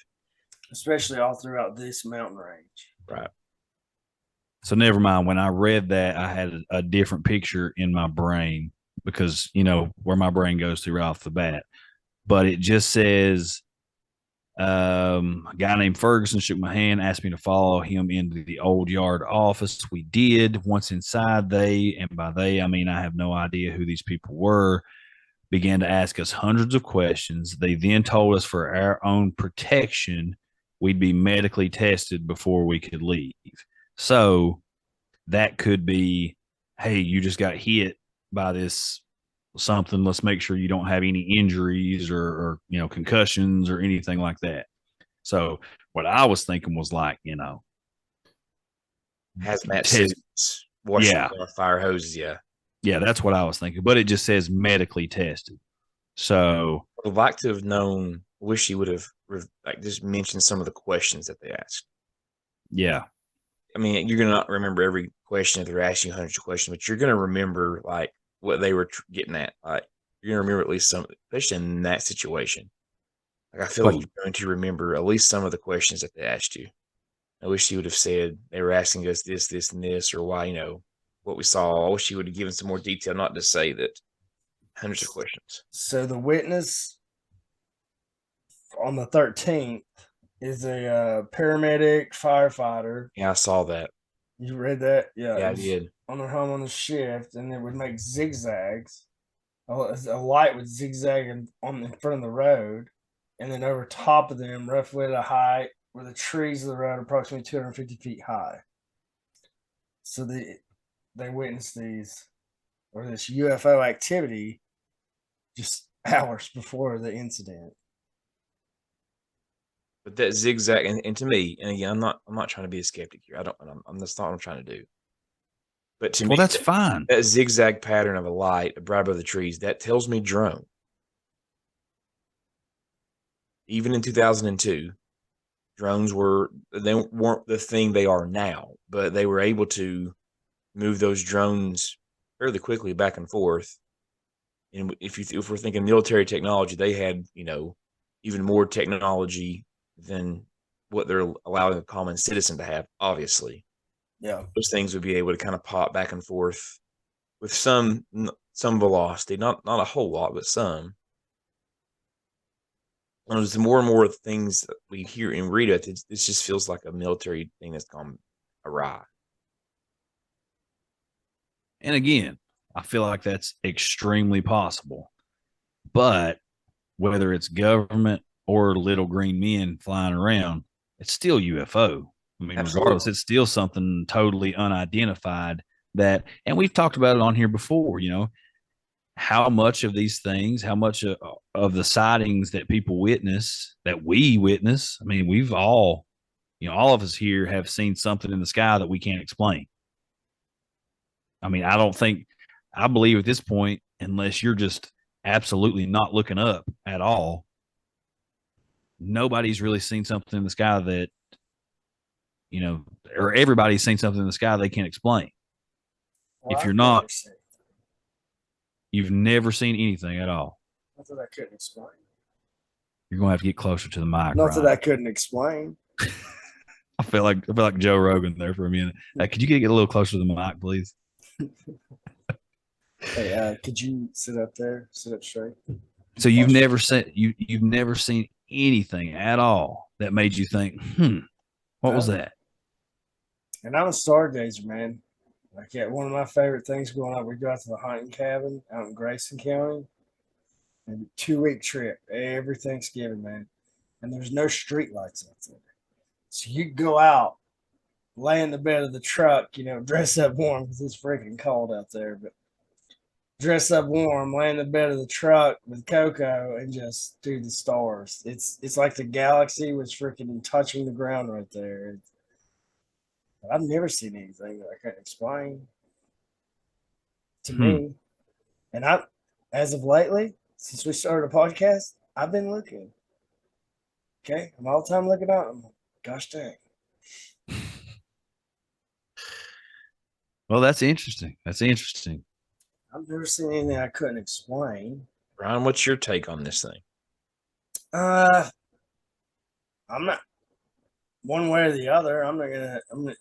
Especially all throughout this mountain range. Right. So never mind. When I read that, I had a different picture in my brain because, you know, where my brain goes to right off the bat. But it just says, a guy named Ferguson shook my hand, asked me to follow him into the old yard office. We did. Once inside, and by they, I mean I have no idea who these people were, began to ask us hundreds of questions. They then told us for our own protection, we'd be medically tested before we could leave. So that could be, hey, you just got hit by this something. Let's make sure you don't have any injuries or you know, concussions or anything like that. So what I was thinking was like, you know, hazmat suits, washing fire hoses. Yeah, that's what I was thinking. But it just says medically tested. So I'd like to have known. Wish he would have like just mentioned some of the questions that they asked. Yeah. I mean, you're gonna not remember every question if they're asking you hundreds of questions, but you're gonna remember like what they were getting at. Like you're gonna remember at least some, especially in that situation. Like I feel like you're going to remember at least some of the questions that they asked you. I wish you would have said they were asking us this, this, and this, or why, you know, what we saw. I wish you would have given some more detail, not to say that hundreds of questions. So the witness on the 13th is a paramedic firefighter. Yeah, I saw that. You read that? Yeah, I did. On their home on the shift, and it would make zigzags. A light would zigzag in front of the road, and then over top of them, roughly at a height where the trees of the road approximately 250 feet high. So they witnessed this UFO activity just hours before the incident. But that zigzag, and to me, and again, I'm not trying to be a skeptic here. That's not what I'm trying to do. But to me, that's fine. That zigzag pattern of a light right above the trees, that tells me drone. Even in 2002, drones weren't the thing they are now, but they were able to move those drones fairly quickly back and forth. And if we're thinking military technology, they had, you know, even more technology than what they're allowing a common citizen to have, obviously. Yeah. Those things would be able to kind of pop back and forth with some velocity, not a whole lot, but some. And there's more and more things that we hear and read it. This just feels like a military thing that's gone awry. And again, I feel like that's extremely possible. But whether it's government or little green men flying around, it's still UFO. I mean, regardless, it's still something totally unidentified and we've talked about it on here before, you know, how much of these things, how much of the sightings that people witness, that we witness. I mean, we've all, you know, all of us here have seen something in the sky that we can't explain. I mean, I believe at this point, unless you're just absolutely not looking up at all, nobody's really seen something in the sky that, you know, or everybody's seen something in the sky they can't explain. If I've you're never not, seen it. you've never seen anything at all. Not that I couldn't explain. You're gonna have to get closer to the mic, Not that Ryan. I couldn't explain. I feel like Joe Rogan there for a minute. Could you get a little closer to the mic, please? Hey, could you sit up there? Sit up straight. So you've never seen anything at all that made you think, what was that? And I'm a stargazer, man. Like, yeah, one of my favorite things going up, we go out to the hunting cabin out in Grayson County. And 2 week trip every Thanksgiving, man. And there's no street lights out there. So you go out, lay in the bed of the truck, dress up warm because it's freaking cold out there, but dress up warm, lay in the bed of the truck with Coco and just do the stars. It's like the galaxy was freaking touching the ground right there. I've never seen anything that I can't explain to me. And as of lately, since we started a podcast, I've been looking. Okay, I'm all the time looking out. I'm like, gosh dang. Well, that's interesting. That's interesting. I've never seen anything I couldn't explain. Ryan, what's your take on this thing? I'm not one way or the other. I'm not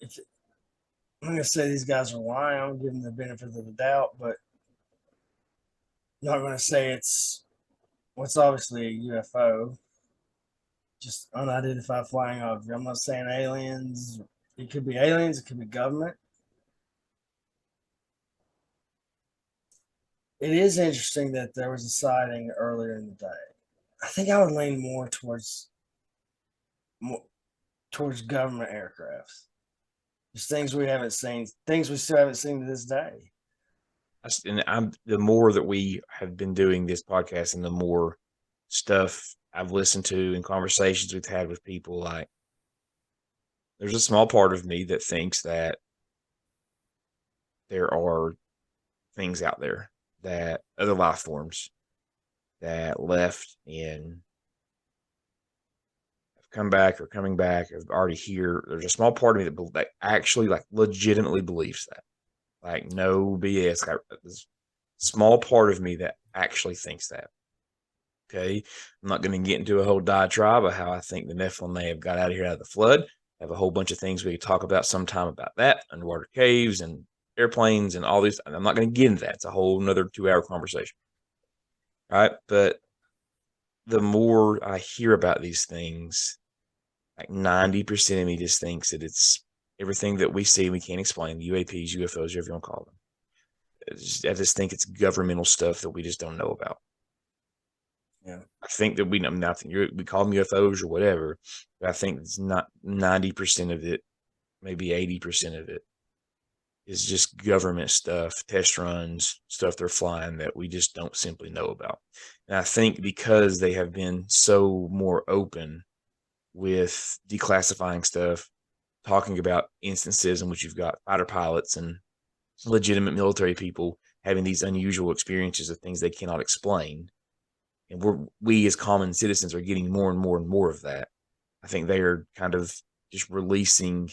gonna say these guys are lying. I'm giving them the benefit of the doubt, but I'm not gonna say it's what's obviously a UFO, just unidentified flying object. I'm not saying aliens. It could be aliens. It could be government. It is interesting that there was a sighting earlier in the day. I think I would lean more towards government aircrafts. Just things we haven't seen, things we still haven't seen to this day. And the more that we have been doing this podcast and the more stuff I've listened to and conversations we've had with people, like there's a small part of me that thinks that there are things out there, that other life forms that left and have come back or coming back, have already here. There's a small part of me that actually like legitimately believes that. Like no BS. Like, this small part of me that actually thinks that. Okay. I'm not going to get into a whole diatribe of how I think the Nephilim may have got out of here out of the flood. I have a whole bunch of things we could talk about sometime about that, underwater caves and airplanes and all these. I'm not going to get into that. It's a whole another 2-hour conversation. All right. But the more I hear about these things, like 90% of me just thinks that it's everything that we see we can't explain, UAPs, UFOs, whatever you want to call them. I just think it's governmental stuff that we just don't know about. Yeah. I think that we call them UFOs or whatever, but I think it's not 90% of it, maybe 80% of it is just government stuff, test runs, stuff they're flying that we just don't simply know about. And I think because they have been so more open with declassifying stuff, talking about instances in which you've got fighter pilots and legitimate military people having these unusual experiences of things they cannot explain. And we as common citizens are getting more and more and more of that. I think they are kind of just releasing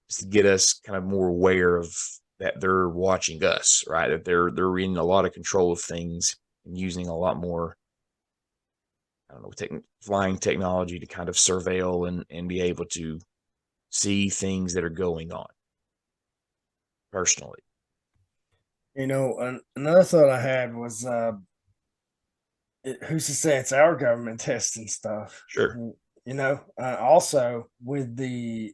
to get us kind of more aware of that they're watching us, right? That they're in a lot of control of things and using a lot more, I don't know, flying technology to kind of surveil and be able to see things that are going on personally. Another thought I had was, who's to say it's our government testing stuff? Sure. Also with the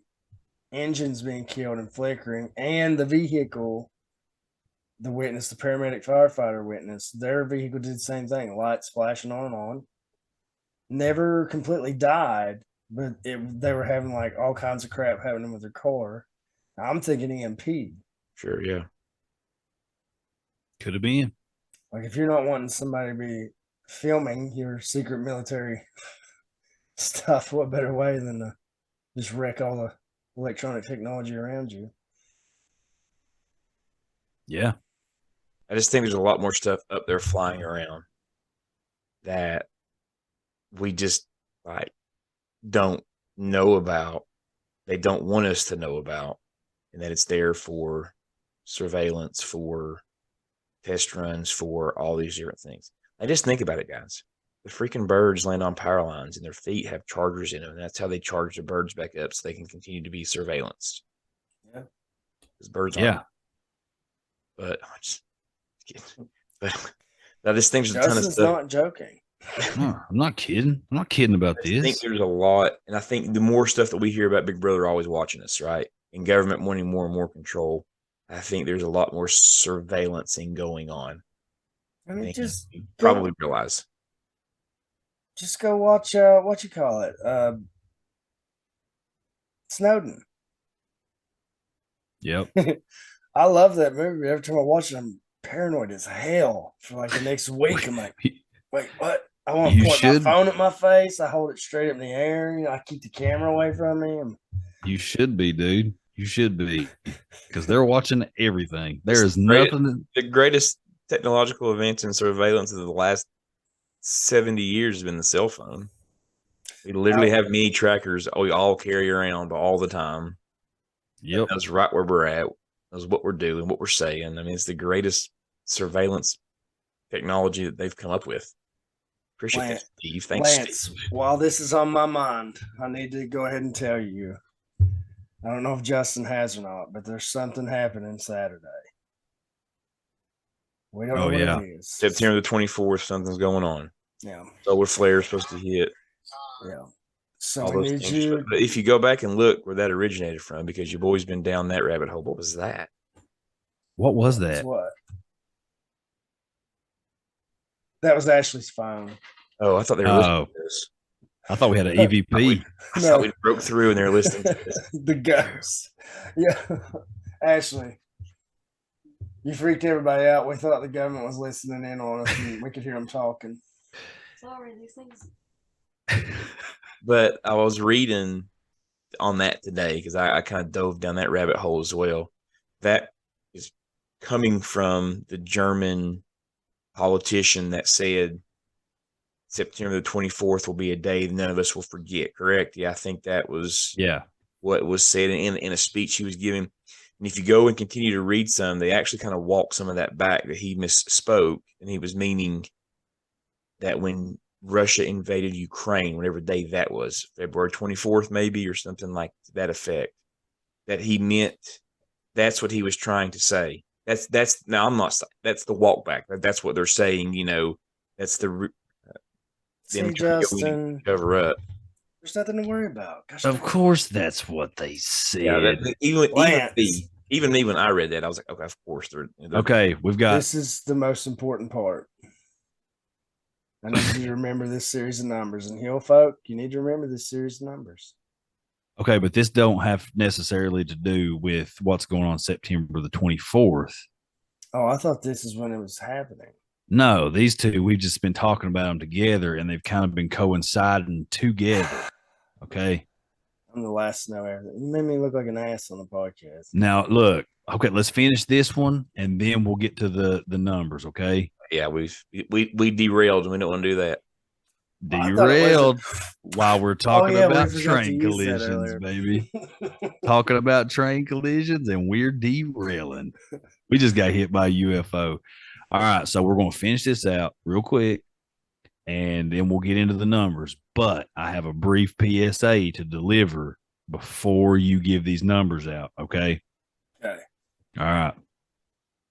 engines being killed and flickering and the vehicle, the paramedic firefighter witness, their vehicle did the same thing, lights flashing on and on. Never completely died, but they were having like all kinds of crap happening with their car. I'm thinking EMP. Sure, yeah. Could have been. Like if you're not wanting somebody to be filming your secret military stuff, what better way than to just wreck all the electronic technology around you? Yeah. I just think there's a lot more stuff up there flying around that we just like don't know about. They don't want us to know about, and that it's there for surveillance, for test runs, for all these different things. Now just think about it, guys. The freaking birds land on power lines and their feet have chargers in them. And that's how they charge the birds back up so they can continue to be surveillanced. Yeah. Because birds Yeah. aren't. But I'm just kidding. But now this thing's a ton of Justin's stuff. not joking. No, I'm not kidding. I'm not kidding about I think this. there's a lot, and I think the more stuff that we hear about Big Brother always watching us, right? And government wanting more and more control, I think there's a lot more surveillancing going on. I mean, than just you go, probably realize. just go watch what you call it, Snowden. Yep. I love that movie. Every time I watch it, I'm paranoid as hell for like the next week. I'm like, wait, what? I want to You point should- my phone at my face. I hold it straight up in the air. You know, I keep the camera away from me. You should be, dude. You should be, because they're watching everything. There It's is great. nothing. The greatest technological advance in surveillance of the last 70 years has been the cell phone. We literally have mini trackers we all carry around all the time. Yep. Knows right where we're at, knows what we're doing, what we're saying. I mean, it's the greatest surveillance technology that they've come up with. Appreciate that, Steve. Thanks, Lance, Steve. while this is on my mind, I need to go ahead and tell you. I don't know if Justin has or not, but there's something happening Saturday. We don't know what it is. September the 24th, something's going on. Yeah. Solar flare is supposed to hit. Yeah. So All we those need things. you. But if you go back and look where that originated from, because you've always been down that rabbit hole, what was that? What was That's that? what? That was Ashley's phone. Oh, I thought they were listening to this. I thought we had an EVP. I thought we broke through and they're listening to this. The ghost. Yeah. Ashley, you freaked everybody out. We thought the government was listening in on us and we could hear them talking. Sorry, these things. But I was reading on that today because I kind of dove down that rabbit hole as well. That is coming from the German politician that said September the 24th will be a day none of us will forget, correct? Yeah, I think that was what was said in a speech he was giving. And if you go and continue to read some, they actually kind of walk some of that back, that he misspoke, and he was meaning that when Russia invaded Ukraine, whatever day that was, February 24th maybe, or something like that effect, that he meant that's what he was trying to say. That's now I'm not, that's the walk back. That's what they're saying, you know, that's the See, Justin, cover up. there's nothing to worry about. Gosh, Of course, that's what they said. Yeah, Lance. even me when I read that, I was like, okay, of course they're Okay, we've got. this is the most important part. I need you to remember this series of numbers. And Hill folk, you need to remember this series of numbers. Okay, but this don't have necessarily to do with what's going on September the 24th. Oh, I thought this is when it was happening. No, these two, we've just been talking about them together, and they've kind of been coinciding together. Okay. I'm the last to know everything. You made me look like an ass on the podcast. Now, look. Okay, let's finish this one, and then we'll get to the numbers. Okay. Yeah, we derailed, and we don't want to do that. Derailed while we're talking about we forgot to train use that collisions, earlier. baby. Talking about train collisions, and we're derailing. We just got hit by a UFO. All right, so we're going to finish this out real quick, and then we'll get into the numbers. But I have a brief PSA to deliver before you give these numbers out, okay? Okay. All right.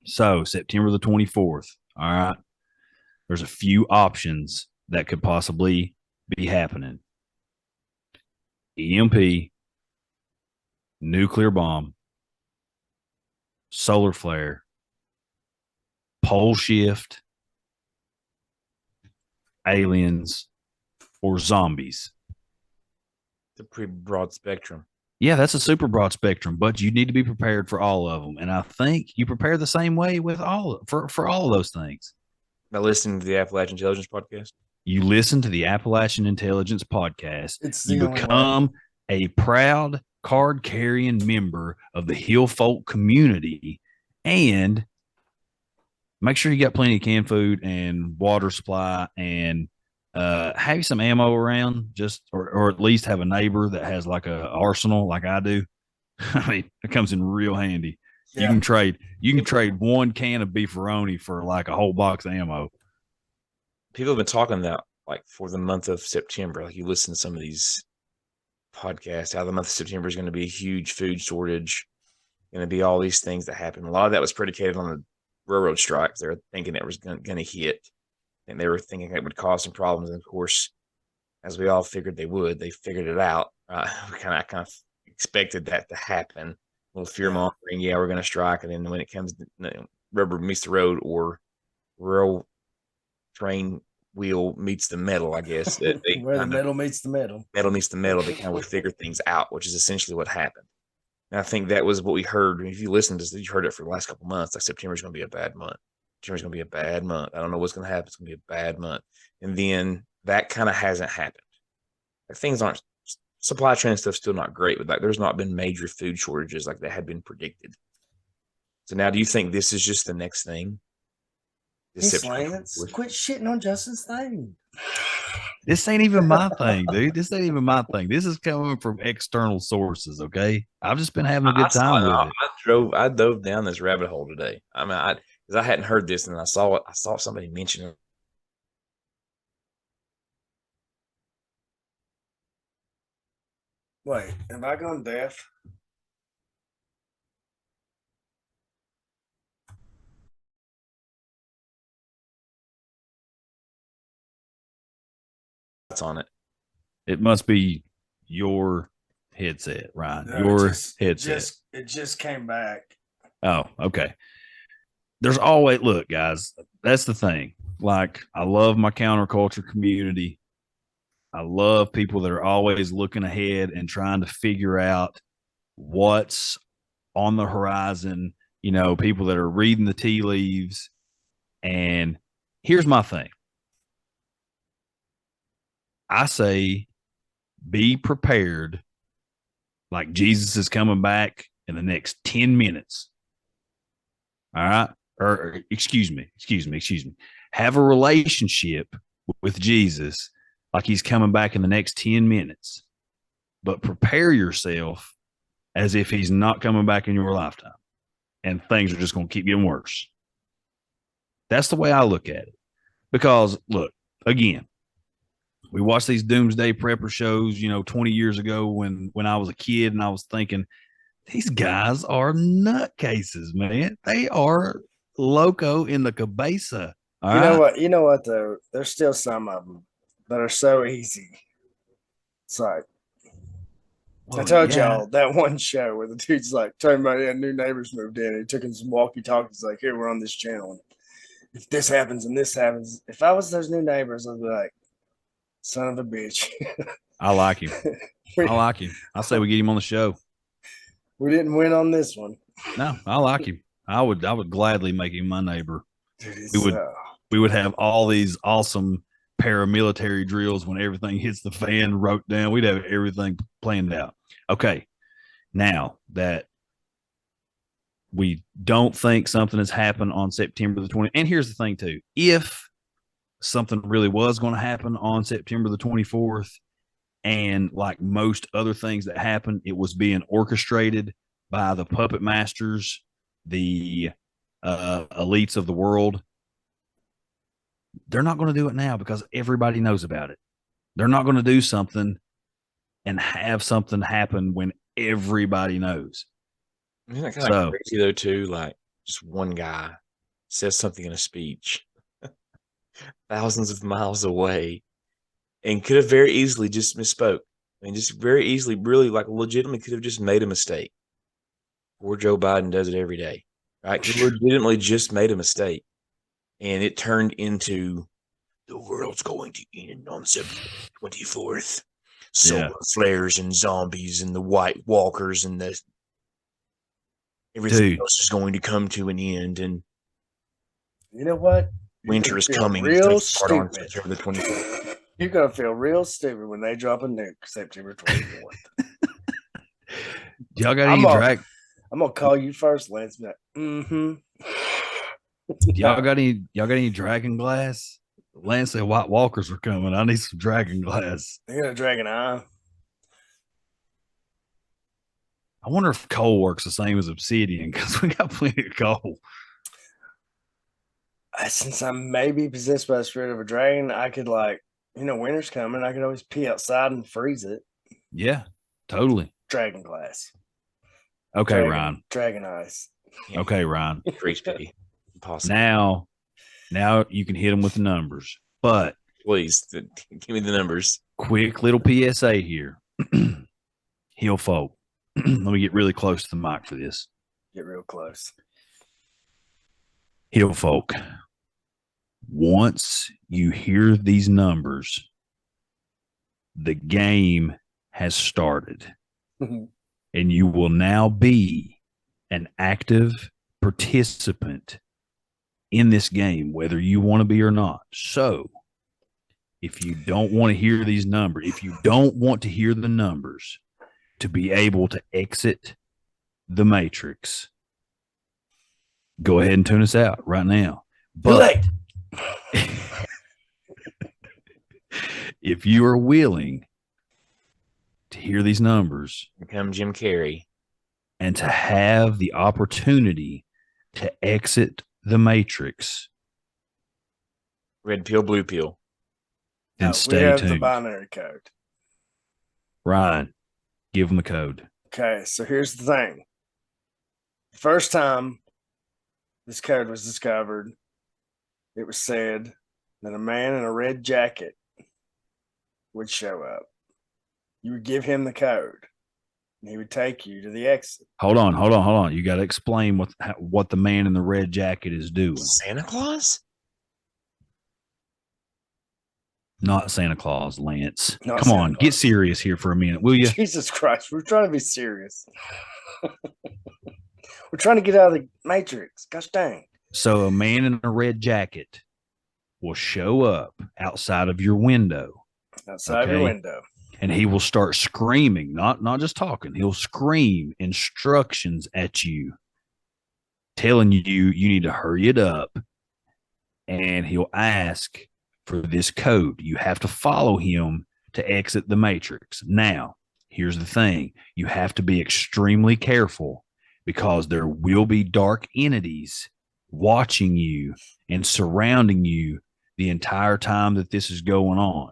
So September the 24th, all right, there's a few options that could possibly be happening. EMP, nuclear bomb, solar flare, pole shift, aliens, or zombies. It's a pretty broad spectrum. Yeah, that's a super broad spectrum, but you need to be prepared for all of them. And I think you prepare the same way with all for all of those things. By listening to the Appalachian Intelligence Podcast. You listen to the Appalachian Intelligence Podcast. It's the You only become a proud card-carrying member of the Hill Folk community, and make sure you got plenty of canned food and water supply, and have some ammo around, just or at least have a neighbor that has like a arsenal like I do. I mean, it comes in real handy. You can trade one can of beefaroni for like a whole box of ammo. People have been talking that like for the month of September. Like you listen to some of these podcasts, how the month of September is going to be a huge food shortage, going to be all these things that happen. A lot of that was predicated on the railroad strikes. They're thinking it was going to hit, and they were thinking it would cause some problems. And of course, as we all figured they would, they figured it out. We kind of expected that to happen. A little fear mongering. Yeah, we're going to strike, and then when it comes, rubber meets the road, or rail train wheel meets the metal, I guess. That they Where the metal meets the metal. Metal meets the metal. They kind of would figure things out, which is essentially what happened. And I think that was what we heard. If you listened to this, you heard it for the last couple of months. Like September's going to be a bad month. September's going to be a bad month. I don't know what's going to happen. It's going to be a bad month. And then that kind of hasn't happened. Like things aren't, supply chain stuff's still not great, but like there's not been major food shortages like that had been predicted. So now, do you think this is just the next thing? Lance, quit shitting on Justin's thing. This ain't even my thing, dude. This ain't even my thing. This is coming from external sources. Okay, I've just been having a good time with it. I dove down this rabbit hole today. I mean, because I hadn't heard this, and I saw it. I saw somebody mention it. Wait, have I gone deaf? That's on it. It must be your headset, Ryan. No, your headset. It just came back. Oh, okay. There's always, look, guys, that's the thing. Like, I love my counterculture community. I love people that are always looking ahead and trying to figure out what's on the horizon, you know, people that are reading the tea leaves. And here's my thing. I say be prepared like Jesus is coming back in the next 10 minutes. All right? Or excuse me. Have a relationship with Jesus like he's coming back in the next 10 minutes. But prepare yourself as if he's not coming back in your lifetime. And things are just going to keep getting worse. That's the way I look at it. Because, look, again, we watched these doomsday prepper shows, 20 years ago when I was a kid, and I was thinking, these guys are nutcases, man. They are loco in the cabeza. You know what, though? There's still some of them that are so easy. It's like, I told y'all that one show where the dude's like talking about new neighbors moved in. He took in some walkie-talkies, like, here, we're on this channel. And if this happens and this happens, if I was those new neighbors, I'd be like, son of a bitch. I like him. I say we get him on the show. We didn't win on this one. No, I like him. I would gladly make him my neighbor. Dude, we would have all these awesome paramilitary drills when everything hits the fan, wrote down. We'd have everything planned out. Okay. Now that we don't think something has happened on September the 20th. And here's the thing too. If something really was going to happen on September the 24th, and like most other things that happened, it was being orchestrated by the puppet masters, the elites of the world. They're not going to do it now because everybody knows about it. They're not going to do something and have something happen when everybody knows. Isn't that kind of crazy though too? Like just one guy says something in a speech thousands of miles away and could have very easily just misspoke. I mean, just very easily, really like legitimately could have just made a mistake. Poor Joe Biden does it every day, right? He legitimately just made a mistake. And it turned into the world's going to end on September 24th. Solar flares and zombies and the White Walkers and everything else is going to come to an end. And you know what? Winter is coming. Real stupid. September the 24th. You're going to feel real stupid when they drop a nuke September 24th. Y'all got any drag? I'm going to call you first, Lance. Mm-hmm. Y'all got any dragon glass? Lance said White Walkers are coming. I need some dragon glass. You got a dragon eye? I wonder if coal works the same as obsidian because we got plenty of coal. Since I may be possessed by the spirit of a dragon, I could winter's coming. I could always pee outside and freeze it. Yeah, totally. Dragon glass. Okay, Ryan. Dragon ice. Okay, Ryan. Freeze pee. Impossible. Now you can hit them with the numbers. But please give me the numbers. Quick little PSA here. Hill folk. Let me get really close to the mic for this. Get real close. Hill folk. Once you hear these numbers, the game has started. And you will now be an active participant in this game, whether you want to be or not. So if you don't want to hear these numbers, if you don't want to hear the numbers to be able to exit the matrix, go ahead and tune us out right now. But if you are willing to hear these numbers, become Jim Carrey, and to have the opportunity to exit the matrix, red pill, blue pill, then stay tuned. The binary code. Ryan, give them the code. Okay, so here's the thing. First time this code was discovered, it was said that a man in a red jacket would show up. You would give him the code, and he would take you to the exit. Hold on. You got to explain what the man in the red jacket is doing. Santa Claus? Not Santa Claus, Lance. Not Come Santa on, Claus. Get serious here for a minute, will you? Jesus Christ, we're trying to be serious. We're trying to get out of the matrix. Gosh dang. So a man in a red jacket will show up outside of your window. Outside your window. And he will start screaming, not just talking. He'll scream instructions at you, telling you need to hurry it up. And he'll ask for this code. You have to follow him to exit the matrix. Now, here's the thing. You have to be extremely careful because there will be dark entities watching you and surrounding you the entire time that this is going on.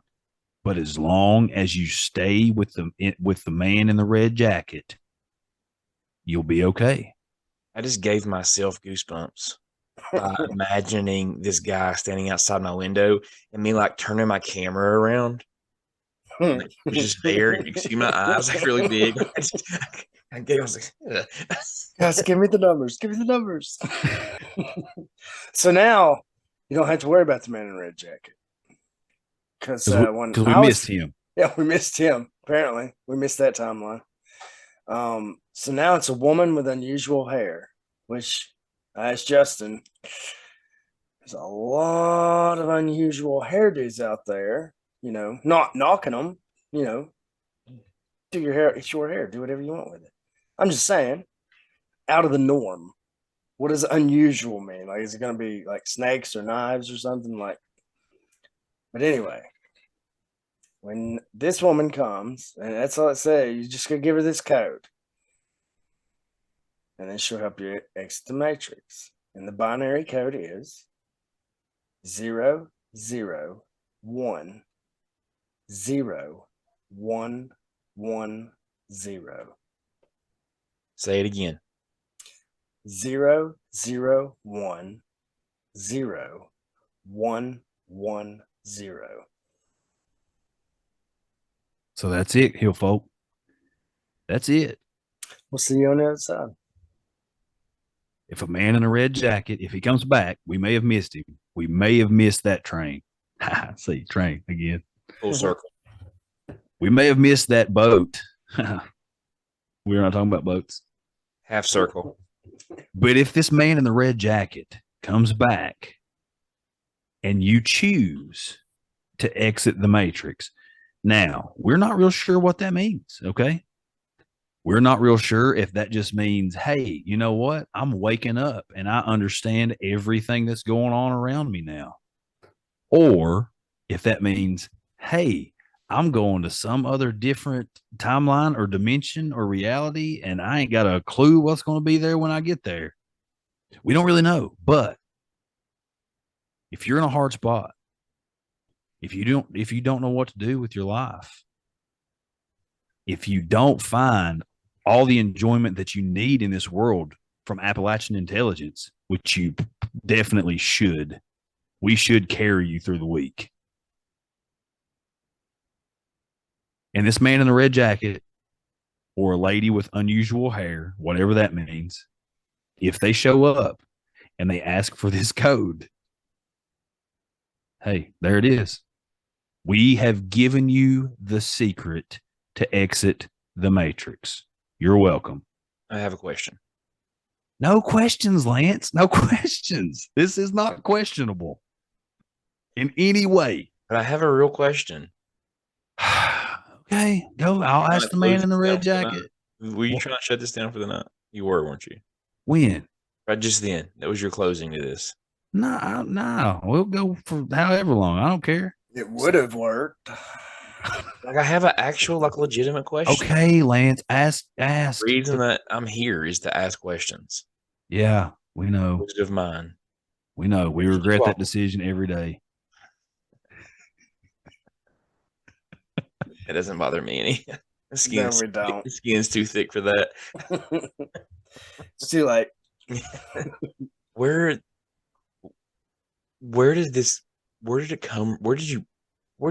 But as long as you stay with the man in the red jacket, you'll be okay. I just gave myself goosebumps by imagining this guy standing outside my window and me like turning my camera around. It was just there. You can see my eyes like really big. I was like, ugh. Guys, give me the numbers. Give me the numbers. So now you don't have to worry about the man in the red jacket. Because we missed him. Yeah, we missed him. Apparently, we missed that timeline. So now it's a woman with unusual hair, which I asked Justin. There's a lot of unusual hairdos out there. You know, not knocking them. You know, do your hair, it's your hair. Do whatever you want with it. I'm just saying, out of the norm. What does unusual mean? Like, is it going to be like snakes or knives or something like? But anyway, when this woman comes, and that's all it says, you just gotta give her this code. And then she'll help you exit the matrix. And the binary code is 0, 0, 1, 0, 1, 1, 0. Say it again. 0, 0, 1, 0, 1, 1, 0. So that's it, Hill folk. That's it. We'll see you on the other side. If a man in a red jacket, if he comes back, we may have missed him. We may have missed that train. See, train again. Full circle. We may have missed that boat. We're not talking about boats. Half circle. But if this man in the red jacket comes back and you choose to exit the matrix, now we're not real sure what that means. Okay. We're not real sure if that just means, hey, you know what? I'm waking up and I understand everything that's going on around me now. Or if that means, hey, I'm going to some other different timeline or dimension or reality, and I ain't got a clue what's going to be there when I get there. We don't really know. But if you're in a hard spot, if you don't know what to do with your life, if you don't find all the enjoyment that you need in this world from Appalachian Intelligence, which you definitely should, we should carry you through the week. And this man in the red jacket or a lady with unusual hair, whatever that means, if they show up and they ask for this code, hey, there it is. We have given you the secret to exit the matrix. You're welcome. I have a question. No questions, Lance. No questions. This is not questionable in any way. But I have a real question. Okay, go. I'll ask the man in the red jacket. Were you trying to shut this down for the night? You were, weren't you? When? Right just then. That was your closing to this. No. We'll go for however long. I don't care. It would have worked. Like I have an actual, like, legitimate question. Okay, Lance. Ask. The reason that I'm here is to ask questions. Yeah, we know. Of mine. We know. We regret that decision every day. It doesn't bother me any. No, we don't. The skin's too thick for that. It's too late. Where did it come? Where did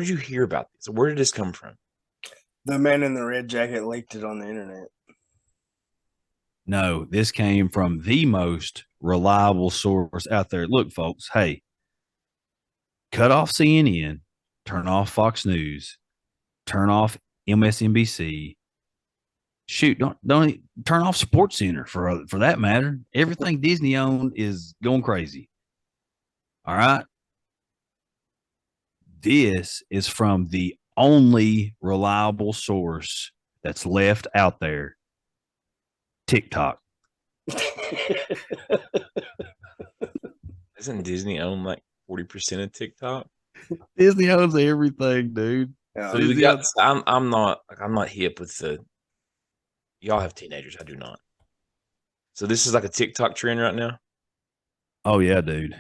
you hear about this? Where did this come from? The man in the red jacket leaked it on the internet. No, this came from the most reliable source out there. Look, folks, hey, cut off CNN, turn off Fox News, turn off MSNBC. Shoot, don't turn off Sports Center for that matter. Everything Disney owned is going crazy. All right. This is from the only reliable source that's left out there. TikTok. Doesn't Disney own like 40% of TikTok? Disney owns everything, dude. Yeah. So I'm not hip with the. Y'all have teenagers. I do not. So this is like a TikTok trend right now. Oh yeah, dude.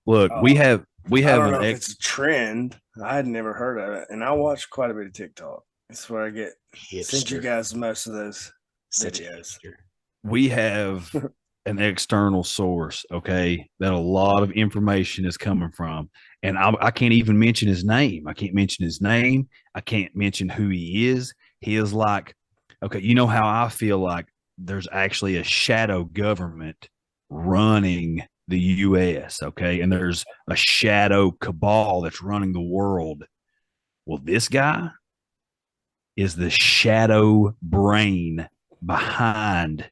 Look, we have I don't know if it's a trend. I had never heard of it, and I watch quite a bit of TikTok. That's where I get sent you guys most of those videos. We have an external source, okay, that a lot of information is coming from, and I can't even mention his name. I can't mention his name. I can't mention who he is. He is like, okay, you know how I feel like there's actually a shadow government running the U.S., okay? And there's a shadow cabal that's running the world. Well, this guy is the shadow brain behind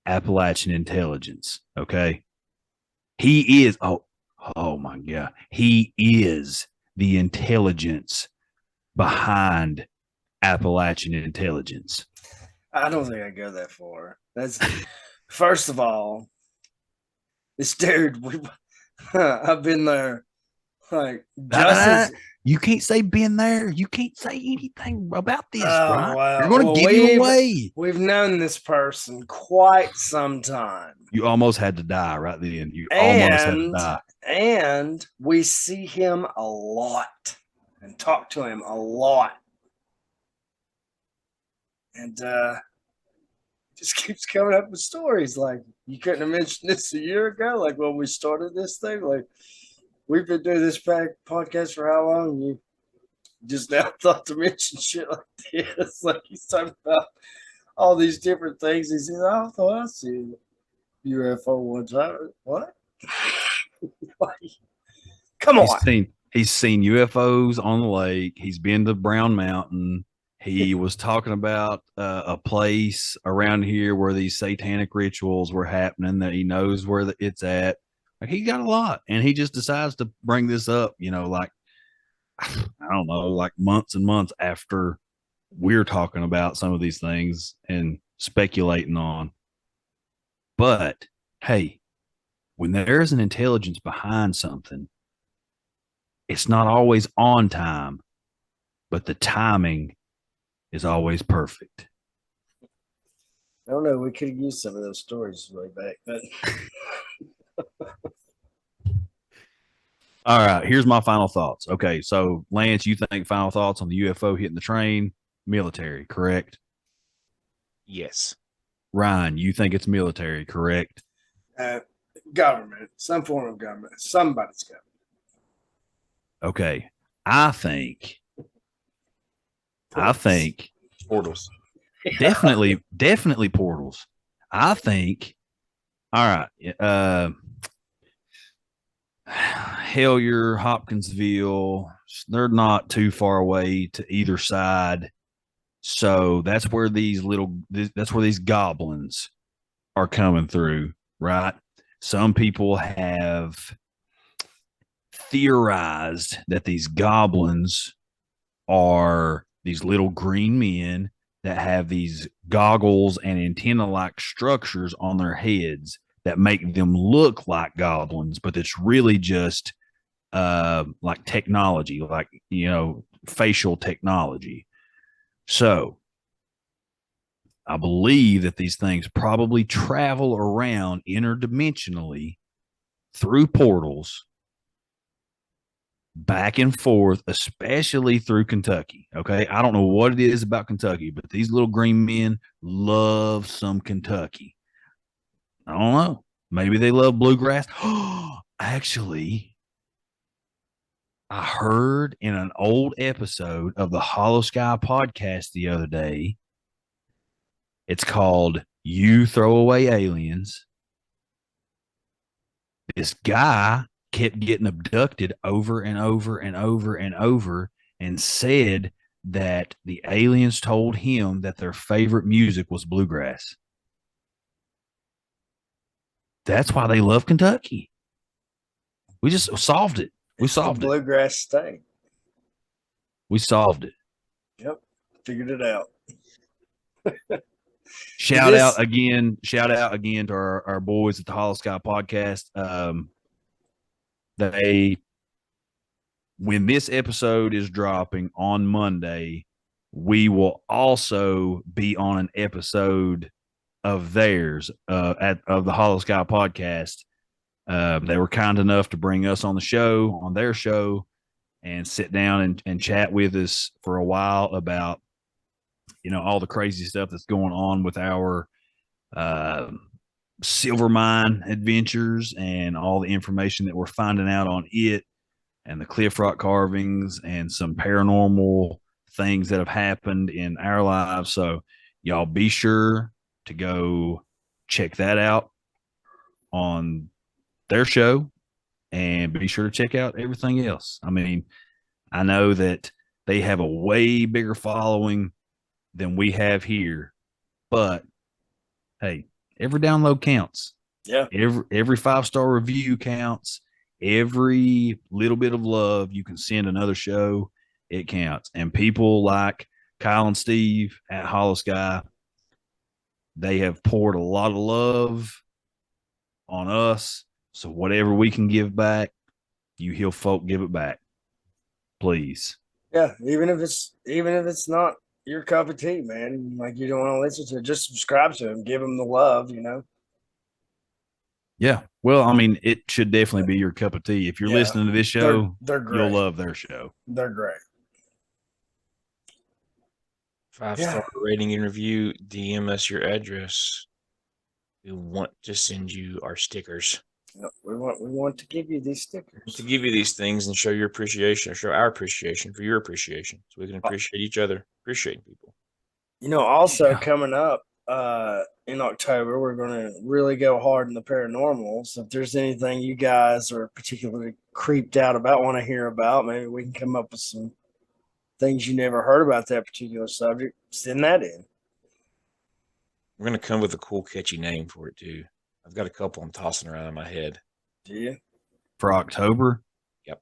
Appalachian Intelligence, okay? He is, oh my God. He is the intelligence behind Appalachian Intelligence. I don't think I go that far. That's first of all, this dude. I've been there. Like you can't say been there. You can't say anything about this, right? Wow. You're going to give him away. We've known this person quite some time. You almost had to die right then. You almost had to die. And we see him a lot and talk to him a lot. And just keeps coming up with stories like, you couldn't have mentioned this a year ago, like when we started this thing. Like, we've been doing this podcast for how long? You just now thought to mention shit like this. Like, he's talking about all these different things. He says, I thought I seen UFO one time. What? Come on. He's seen UFOs on the lake. He's been to Brown Mountain. He was talking about a place around here where these satanic rituals were happening that he knows where it's at. Like, he got a lot, and he just decides to bring this up, like, I don't know, like months and months after we're talking about some of these things and speculating on. But hey, when there's an intelligence behind something, it's not always on time, but the timing is always perfect. I don't know. We could have used some of those stories way back, but All right, here's my final thoughts. Okay, so Lance, you think final thoughts on the UFO hitting the train? Military, correct? Yes. Ryan, you think it's military, correct? government, some form of government, somebody's government. Okay, I think Portals. definitely portals. I think. All right, Hellier, Hopkinsville, they're not too far away to either side. So that's where these goblins are coming through, right? Some people have theorized that these goblins are these little green men that have these goggles and antenna like structures on their heads that make them look like goblins, but it's really just like technology, like, facial technology. So I believe that these things probably travel around interdimensionally through portals back and forth, especially through Kentucky. Okay. I don't know what it is about Kentucky, but these little green men love some Kentucky. I don't know. Maybe they love bluegrass. Actually, I heard in an old episode of the Hollow Sky podcast the other day, it's called You Throw Away Aliens. This guy kept getting abducted over and over and over and over, and said that the aliens told him that their favorite music was bluegrass. That's why they love Kentucky. We just solved it. We solved the bluegrass state. We solved it. Yep. Figured it out. Shout out again to our boys at the Hollow Sky podcast. When this episode is dropping on Monday, we will also be on an episode of theirs of the Hollow Sky podcast. They were kind enough to bring us on their show, and sit down and chat with us for a while about, all the crazy stuff that's going on with our silver mine adventures and all the information that we're finding out on it, and the cliff rock carvings and some paranormal things that have happened in our lives. So y'all be sure to go check that out on their show, and be sure to check out everything else. I mean, I know that they have a way bigger following than we have here, but hey, every download counts. Yeah. Every 5-star review counts. Every little bit of love you can send another show, it counts. And people like Kyle and Steve at Hollow Sky, they have poured a lot of love on us. So whatever we can give back, you hill folk, give it back, please. Yeah, even if it's not your cup of tea, man, like you don't want to listen to it, just subscribe to them, give them the love, Yeah. Well, I mean, it should definitely be your cup of tea. If you're listening to this show, they're great. You'll love their show. They're great. 5-star rating and review. DM us your address. We want to send you our stickers. We want to give you these stickers. To give you these things and show your appreciation, or show our appreciation for your appreciation, so we can appreciate each other, appreciating people. Also coming up in October, we're going to really go hard in the paranormal. So if there's anything you guys are particularly creeped out about, want to hear about, maybe we can come up with some things you never heard about that particular subject. Send that in. We're going to come with a cool, catchy name for it, too. I've got a couple I'm tossing around in my head. Do you? For October? Yep.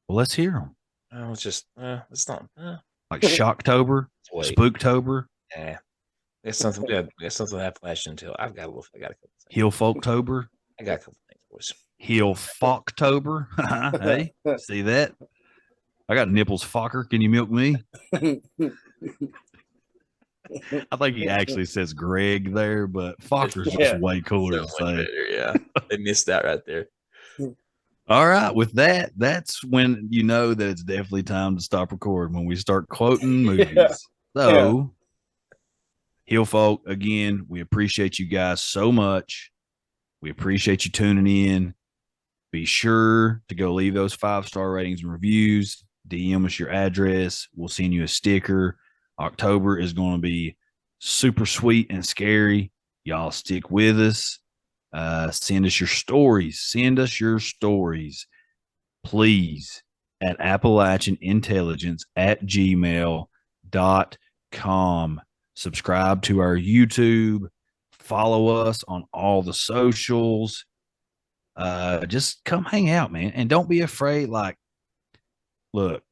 Well, let's hear them. Oh, it's not. Like Shocktober, Spooktober. Yeah. We got something Appalachian until I got a couple things. Hill Folktober. I got a couple things, boys. Hill Folktober. Hey, see that? I got nipples, fucker. Can you milk me? I think he actually says Greg there, but Focker's just Yeah. way cooler to So much say. better, yeah. They missed that right there. All right, with that, that's when you know that it's definitely time to stop recording when we start quoting movies. Yeah. So, Hill folk, again, we appreciate you guys so much. We appreciate you tuning in. Be sure to go leave those 5-star ratings and reviews. DM us your address. We'll send you a sticker. October is going to be super sweet and scary. Y'all stick with us. Send us your stories. Send us your stories, please, at AppalachianIntelligence@gmail.com. Subscribe to our YouTube. Follow us on all the socials. Just come hang out, man. And don't be afraid. Like, look,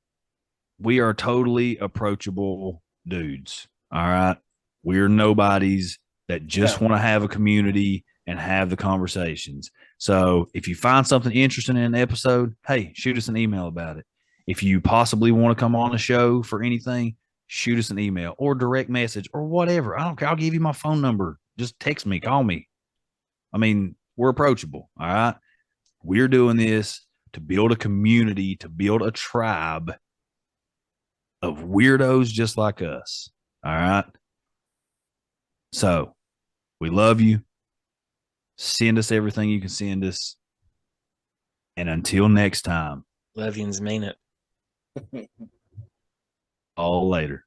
we are totally approachable dudes. All right. We're nobodies that just want to have a community and have the conversations. So if you find something interesting in an episode, hey, shoot us an email about it. If you possibly want to come on the show for anything, shoot us an email or direct message or whatever. I don't care. I'll give you my phone number. Just text me, call me. I mean, we're approachable. All right. We're doing this to build a community, to build a tribe of weirdos just like us. All right. So we love you. Send us everything you can send us. And until next time, Love yous mean it. all later.